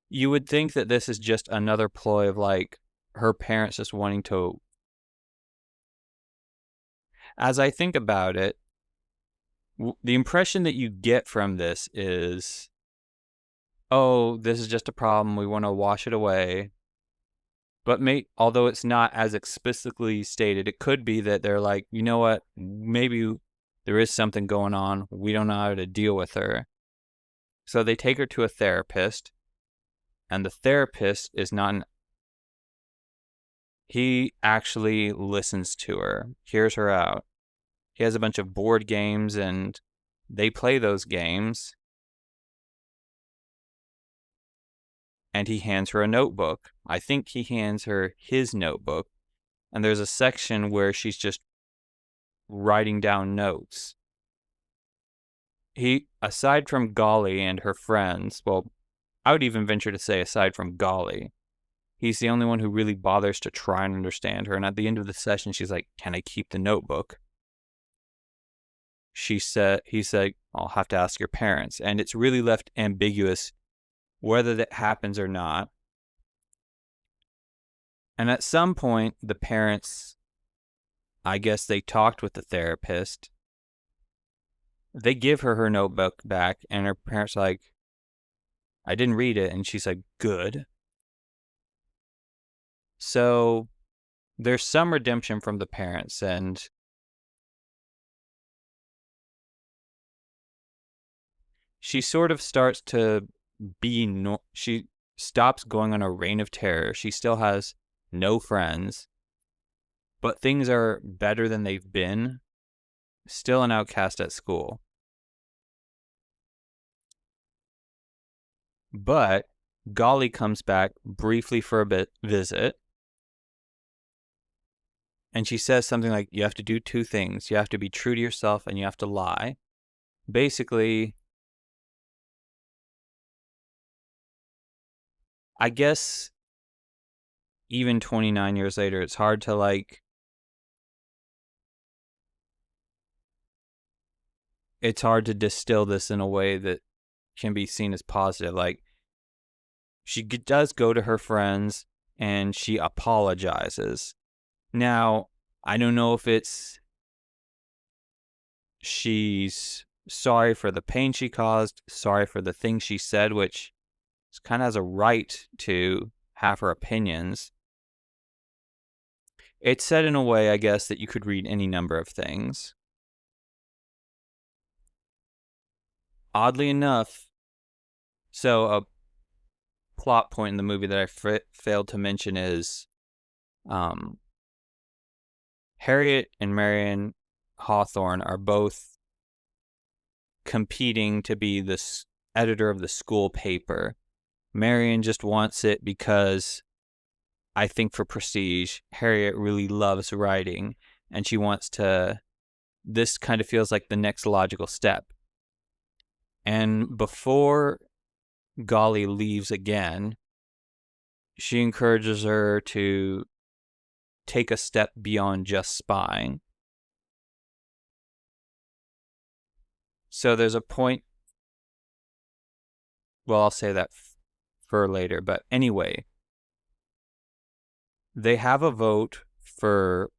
You would think that this is just another ploy of, like, her parents just wanting to. As I think about it, the impression that you get from this is, oh, this is just a problem, we want to wash it away. But although it's not as explicitly stated, it could be that they're like, you know what, maybe there is something going on, we don't know how to deal with her. So they take her to a therapist, And the therapist is not he actually listens to her, hears her out. He has a bunch of board games and they play those games. And he hands her a notebook. I think he hands her his notebook. And there's a section where she's just writing down notes. Aside from Golly and her friends, well, I would even venture to say aside from Golly, he's the only one who really bothers to try and understand her. And at the end of the session, she's like, "Can I keep the notebook?" He said, "I'll have to ask your parents." And it's really left ambiguous whether that happens or not. And at some point, the parents, I guess they talked with the therapist. They give her notebook back, and her parents are like, "I didn't read it." And she's like, "Good." So there's some redemption from the parents, and she sort of starts to she stops going on a reign of terror. She still has no friends, but things are better than they've been. Still an outcast at school. But Golly comes back briefly for a visit. And she says something like, you have to do two things. You have to be true to yourself and you have to lie. Basically, I guess even 29 years later, it's hard to it's hard to distill this in a way that can be seen as positive. Like, she does go to her friends and she apologizes. Now, I don't know if she's sorry for the pain she caused, sorry for the things she said, which kind of has a right to have her opinions. It's said in a way, I guess, that you could read any number of things. Oddly enough, so a plot point in the movie that I failed to mention is Harriet and Marion Hawthorne are both competing to be the editor of the school paper. Marion just wants it because, I think, for prestige. Harriet really loves writing, and she wants to. This kind of feels like the next logical step. And before Golly leaves again, she encourages her to take a step beyond just spying. So there's a point. Well, I'll say that for later. But anyway, they have a vote for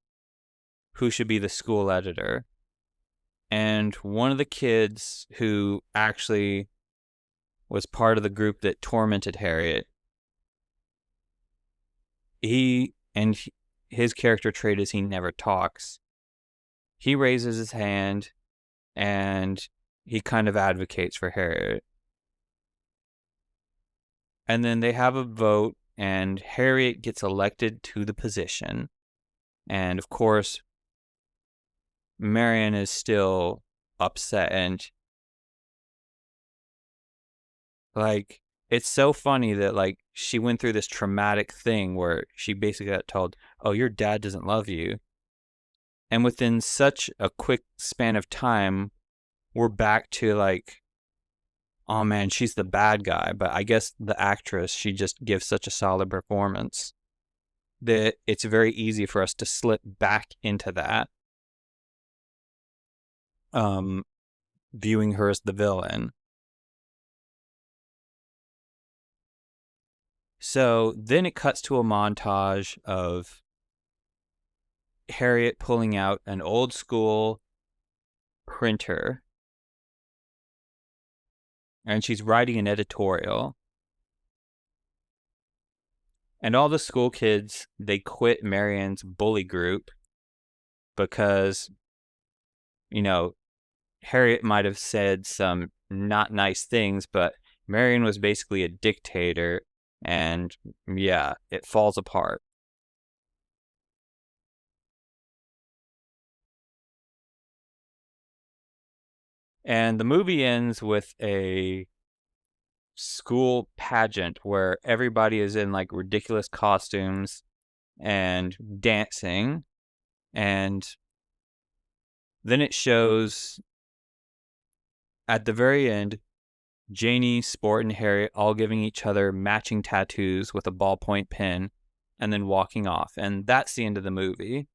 who should be the school editor. And one of the kids who actually was part of the group that tormented Harriet, his character trait is he never talks. He raises his hand and he kind of advocates for Harriet. And then they have a vote and Harriet gets elected to the position. And of course, Marion is still upset, and it's so funny that she went through this traumatic thing where she basically got told, "Oh, your dad doesn't love you." And within such a quick span of time, we're back to oh man, she's the bad guy. But I guess the actress, she just gives such a solid performance that it's very easy for us to slip back into that. Viewing her as the villain. So then it cuts to a montage of Harriet pulling out an old school printer and she's writing an editorial. And all the school kids, they quit Marion's bully group because, Harriet might have said some not nice things, but Marion was basically a dictator and yeah, it falls apart. And the movie ends with a school pageant where everybody is in like ridiculous costumes and dancing, and then it shows at the very end Janie, Sport, and Harriet all giving each other matching tattoos with a ballpoint pen and then walking off. And that's the end of the movie.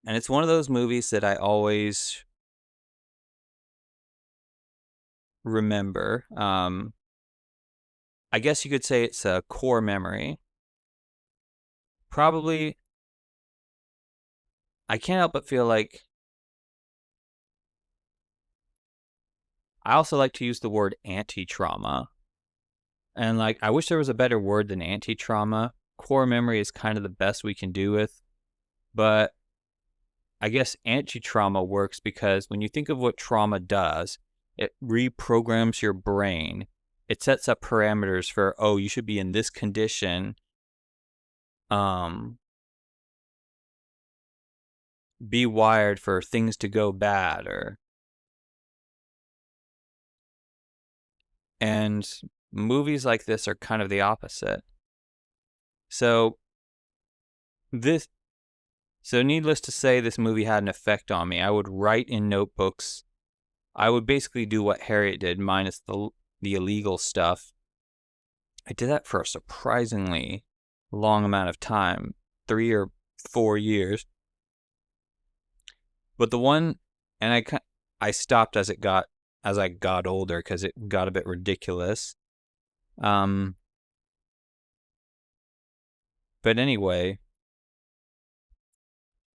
And it's one of those movies that I always remember. I guess you could say it's a core memory. Probably, I can't help but feel like I also like to use the word anti-trauma. And like, I wish there was a better word than anti-trauma. Core memory is kind of the best we can do with, but I guess anti-trauma works because when you think of what trauma does, it reprograms your brain. It sets up parameters for, oh, you should be in this condition. Be wired for things to go bad, and movies like this are kind of the opposite. So this so needless to say, this movie had an effect on me. I would write in notebooks. I would basically do what Harriet did, minus the illegal stuff. I did that for a surprisingly long amount of time, 3 or 4 years. But the one, and I stopped as I got older because it got a bit ridiculous. But anyway,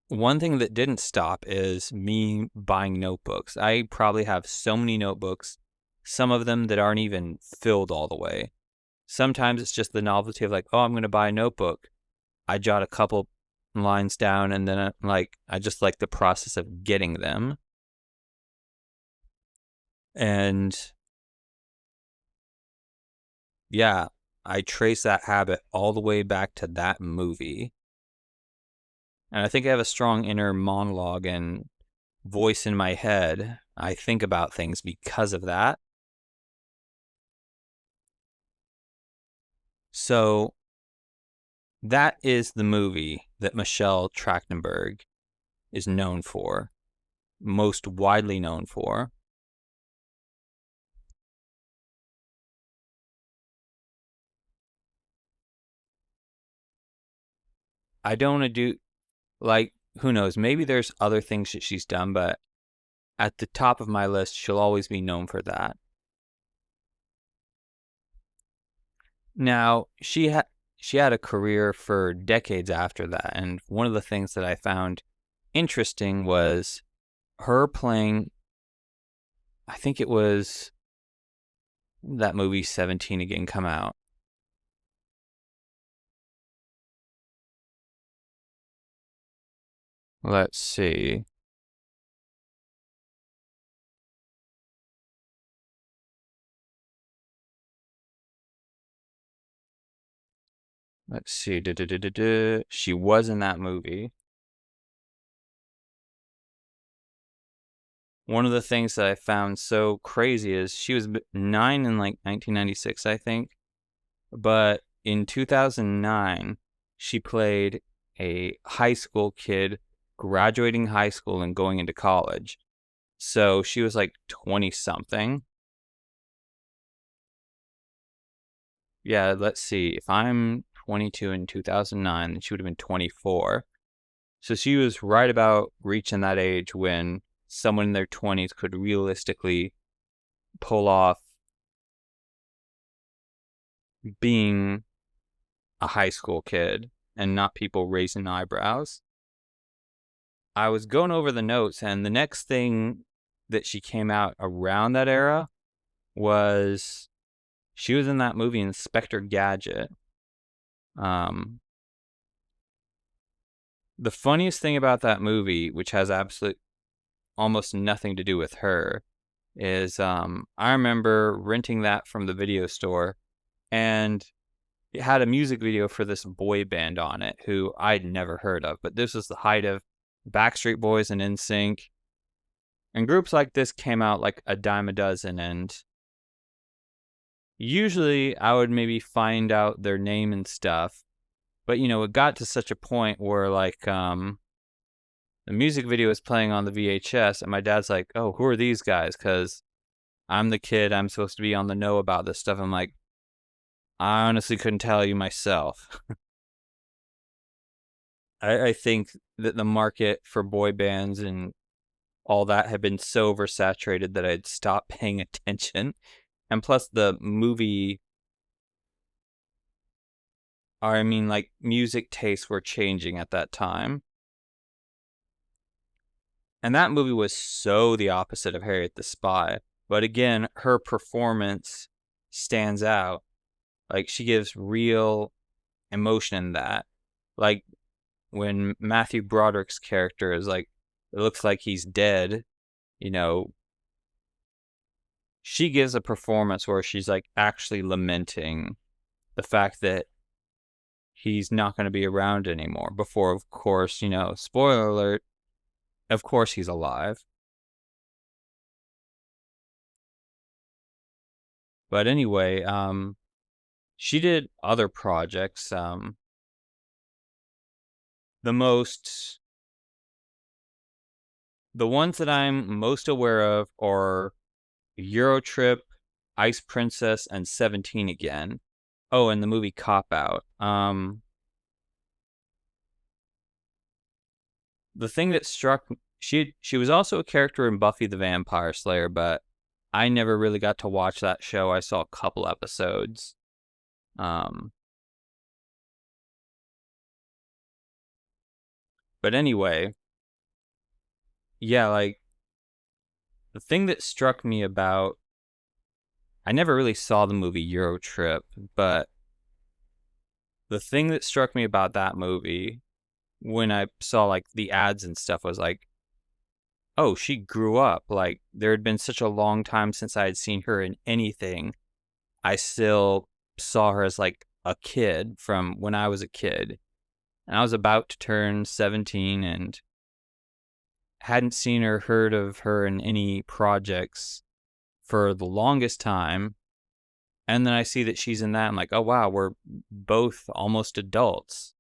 one thing that didn't stop is me buying notebooks. I probably have so many notebooks, some of them that aren't even filled all the way. Sometimes it's just the novelty of like, oh, I'm going to buy a notebook. I jot a couple lines down, and then I just like the process of getting them. And yeah, I trace that habit all the way back to that movie. And I think I have a strong inner monologue and voice in my head. I think about things because of that. So that is the movie that Michelle Trachtenberg is known for, most widely known for. I don't want to do, like, who knows, maybe there's other things that she's done, but at the top of my list, she'll always be known for that. Now, she had a career for decades after that, and one of the things that I found interesting was her playing, I think it was that movie 17 again come out. Let's see. Let's see. She was in that movie. One of the things that I found so crazy is she was 9 in like 1996, I think. But in 2009, she played a high school kid graduating high school and going into college. So she was like 20 something. Yeah, let's see. If I'm 22 in 2009, then she would have been 24. So she was right about reaching that age when someone in their 20s could realistically pull off being a high school kid and not people raising eyebrows. I was going over the notes, and the next thing that she came out around that era was she was in that movie Inspector Gadget. The funniest thing about that movie, which has absolute almost nothing to do with her, is I remember renting that from the video store, and it had a music video for this boy band on it who I'd never heard of, but this was the height of Backstreet Boys and NSYNC. And groups like this came out like a dime a dozen, and usually I would maybe find out their name and stuff. But it got to such a point where the music video was playing on the VHS, and my dad's like, "Oh, who are these guys?" Because I'm the kid, I'm supposed to be on the know about this stuff. I'm like, I honestly couldn't tell you myself. I think that the market for boy bands and all that had been so oversaturated that I'd stopped paying attention. And plus the movie, music tastes were changing at that time. And that movie was so the opposite of Harriet the Spy. But again, her performance stands out. Like, she gives real emotion in that. Like, when Matthew Broderick's character is like, it looks like he's dead, she gives a performance where she's like actually lamenting the fact that he's not going to be around anymore. Before, of course, spoiler alert, of course he's alive. But anyway, she did other projects. The ones that I'm most aware of are Eurotrip, Ice Princess, and 17 again. Oh, and the movie Cop Out. The thing that struck me, she was also a character in Buffy the Vampire Slayer, but I never really got to watch that show. I saw a couple episodes. But anyway, yeah, like, the thing that struck me about, I never really saw the movie Euro Trip, but the thing that struck me about that movie when I saw like the ads and stuff was like, oh, she grew up. Like, there had been such a long time since I had seen her in anything. I still saw her as like a kid from when I was a kid. And I was about to turn 17 and hadn't seen or heard of her in any projects for the longest time. And then I see that she's in that. I'm like, oh, wow, we're both almost adults.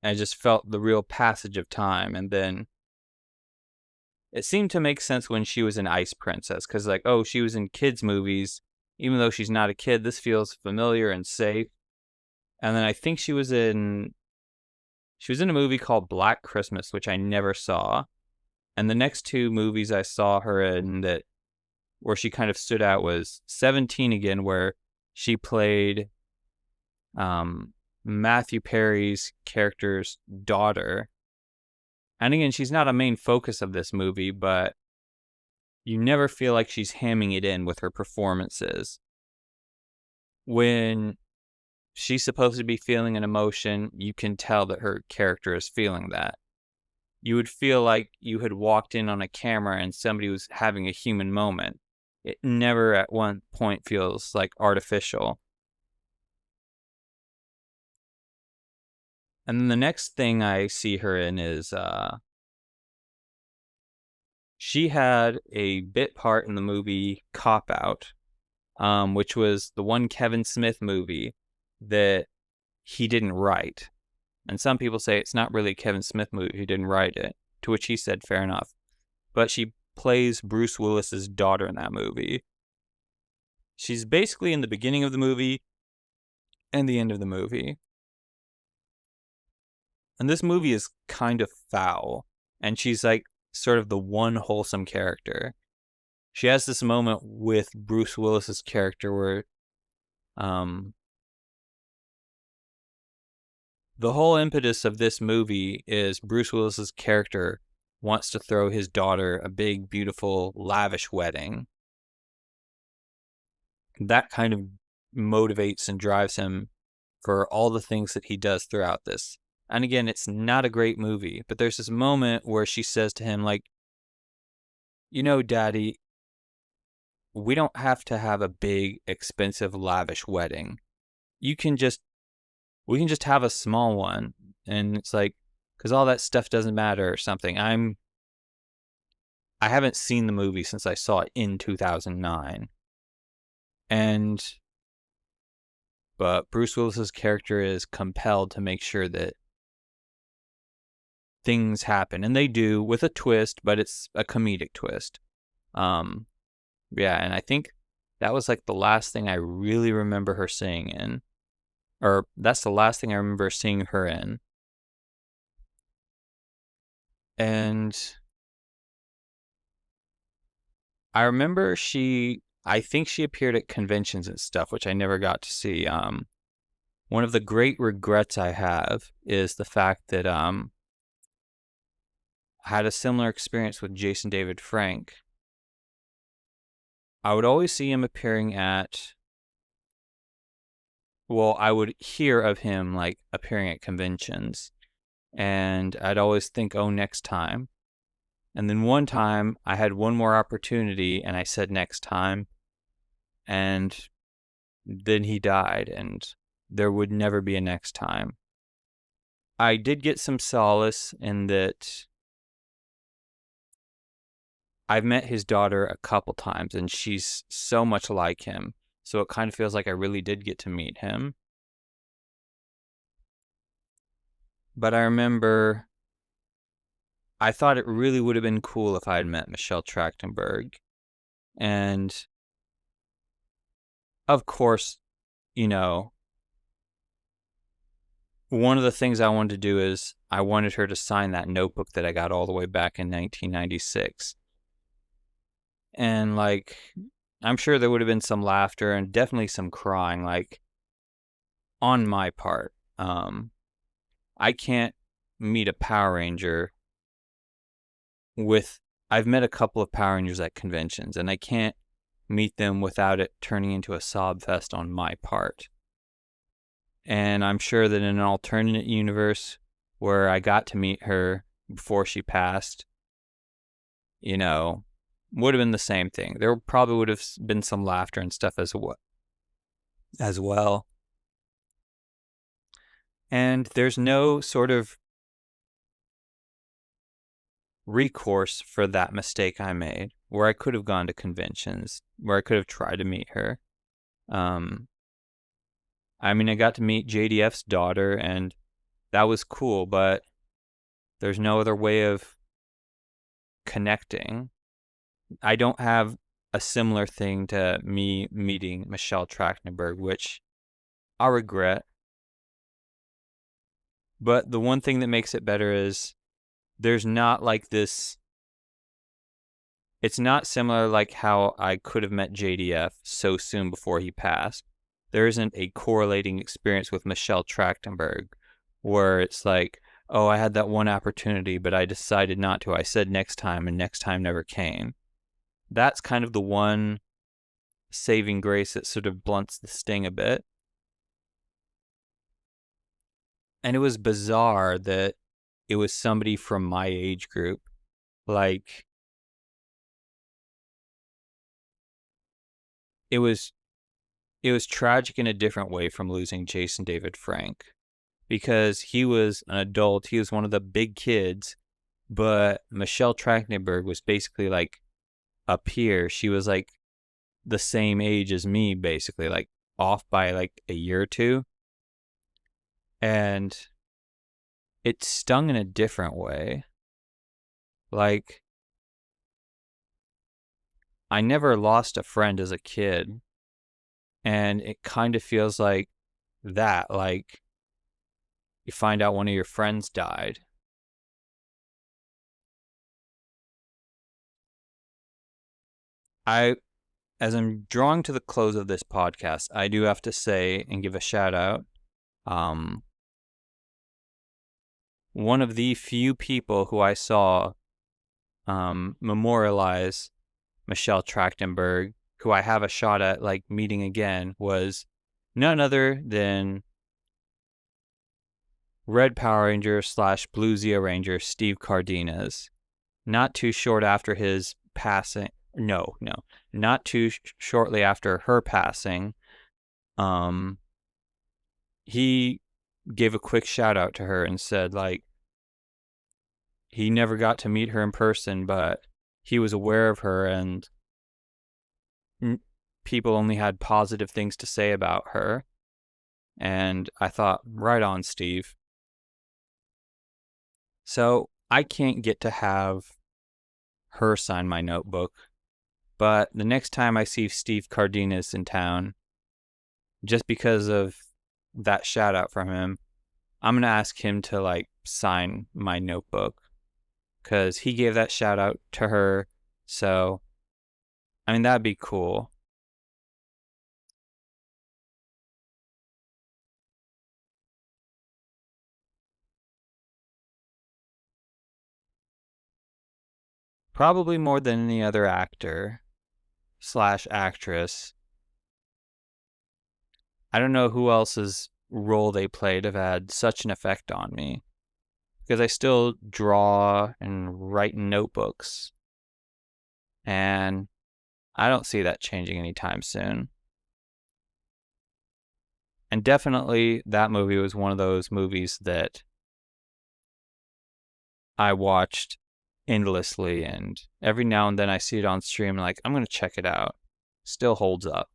And I just felt the real passage of time. And then it seemed to make sense when she was in Ice Princess. Because, like, oh, she was in kids' movies. Even though she's not a kid, this feels familiar and safe. And then I think she was in a movie called Black Christmas, which I never saw. And the next two movies I saw her in that where she kind of stood out was 17 again, where she played Matthew Perry's character's daughter. And again, she's not a main focus of this movie, but you never feel like she's hamming it in with her performances. When she's supposed to be feeling an emotion, you can tell that her character is feeling that. You would feel like you had walked in on a camera and somebody was having a human moment. It never at one point feels like artificial. And then the next thing I see her in is she had a bit part in the movie Cop Out, which was the one Kevin Smith movie that he didn't write. And some people say it's not really a Kevin Smith movie, he didn't write it, to which he said, fair enough. But she plays Bruce Willis's daughter in that movie. She's basically in the beginning of the movie and the end of the movie. And this movie is kind of foul. And she's like sort of the one wholesome character. She has this moment with Bruce Willis's character where the whole impetus of this movie is Bruce Willis's character wants to throw his daughter a big, beautiful, lavish wedding. That kind of motivates and drives him for all the things that he does throughout this. And again, it's not a great movie, but there's this moment where she says to him, like, Daddy, we don't have to have a big, expensive, lavish wedding. We can just have a small one. And it's like, because all that stuff doesn't matter or something. I haven't seen the movie since I saw it in 2009. But Bruce Willis's character is compelled to make sure that things happen, and they do with a twist, but it's a comedic twist. Yeah, and I think that was like the last thing I really remember her saying in, or that's the last thing I remember seeing her in. And I remember I think she appeared at conventions and stuff, which I never got to see. One of the great regrets I have is the fact that I had a similar experience with Jason David Frank. I would always see him appearing I would hear of him like appearing at conventions, and I'd always think, oh, next time. And then one time I had one more opportunity and I said next time, and then he died, and there would never be a next time. I did get some solace in that I've met his daughter a couple times, and she's so much like him. So it kind of feels like I really did get to meet him. But I remember I thought it really would have been cool if I had met Michelle Trachtenberg. And of course, one of the things I wanted to do is I wanted her to sign that notebook that I got all the way back in 1996. And like, I'm sure there would have been some laughter and definitely some crying, like, on my part. I can't meet a Power Ranger I've met a couple of Power Rangers at conventions, and I can't meet them without it turning into a sob fest on my part. And I'm sure that in an alternate universe where I got to meet her before she passed, would have been the same thing. There probably would have been some laughter and stuff as well. And there's no sort of recourse for that mistake I made, where I could have gone to conventions, where I could have tried to meet her. I got to meet JDF's daughter, and that was cool, but there's no other way of connecting. I don't have a similar thing to me meeting Michelle Trachtenberg, which I regret. But the one thing that makes it better is there's not like this. It's not similar like how I could have met JDF so soon before he passed. There isn't a correlating experience with Michelle Trachtenberg where it's like, oh, I had that one opportunity, but I decided not to. I said next time, and next time never came. That's kind of the one saving grace that sort of blunts the sting a bit. And it was bizarre that it was somebody from my age group. Like, it was tragic in a different way from losing Jason David Frank, because he was an adult. He was one of the big kids, but Michelle Trachtenberg was basically like a peer. She was like the same age as me, basically, like off by like a year or two. And it stung in a different way. Like, I never lost a friend as a kid, and it kind of feels like that. Like, you find out one of your friends died. As I'm drawing to the close of this podcast, I do have to say and give a shout out. One of the few people who I saw memorialize Michelle Trachtenberg, who I have a shot at like meeting again, was none other than Red Power Ranger / Blue Zeo Ranger Steve Cardenas. Not too short after his passing, no, not too shortly after her passing, he gave a quick shout out to her and said, like, he never got to meet her in person, but he was aware of her, and people only had positive things to say about her. And I thought, right on, Steve. So I can't get to have her sign my notebook, but the next time I see Steve Cardenas in town, just because of that shout out from him, I'm going to ask him to like sign my notebook because he gave that shout out to her. So, I mean, that'd be cool. Probably more than any other actor slash actress. I don't know who else's role they played have had such an effect on me because I still draw and write in notebooks, and I don't see that changing anytime soon. And definitely that movie was one of those movies that I watched endlessly, and every now and then I see it on stream and like, I'm going to check it out. Still holds up.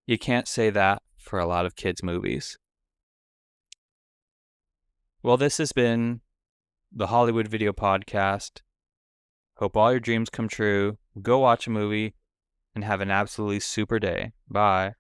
You can't say that for a lot of kids' movies. Well, this has been the Hollywood Video Podcast. Hope all your dreams come true. Go watch a movie and have an absolutely super day. Bye.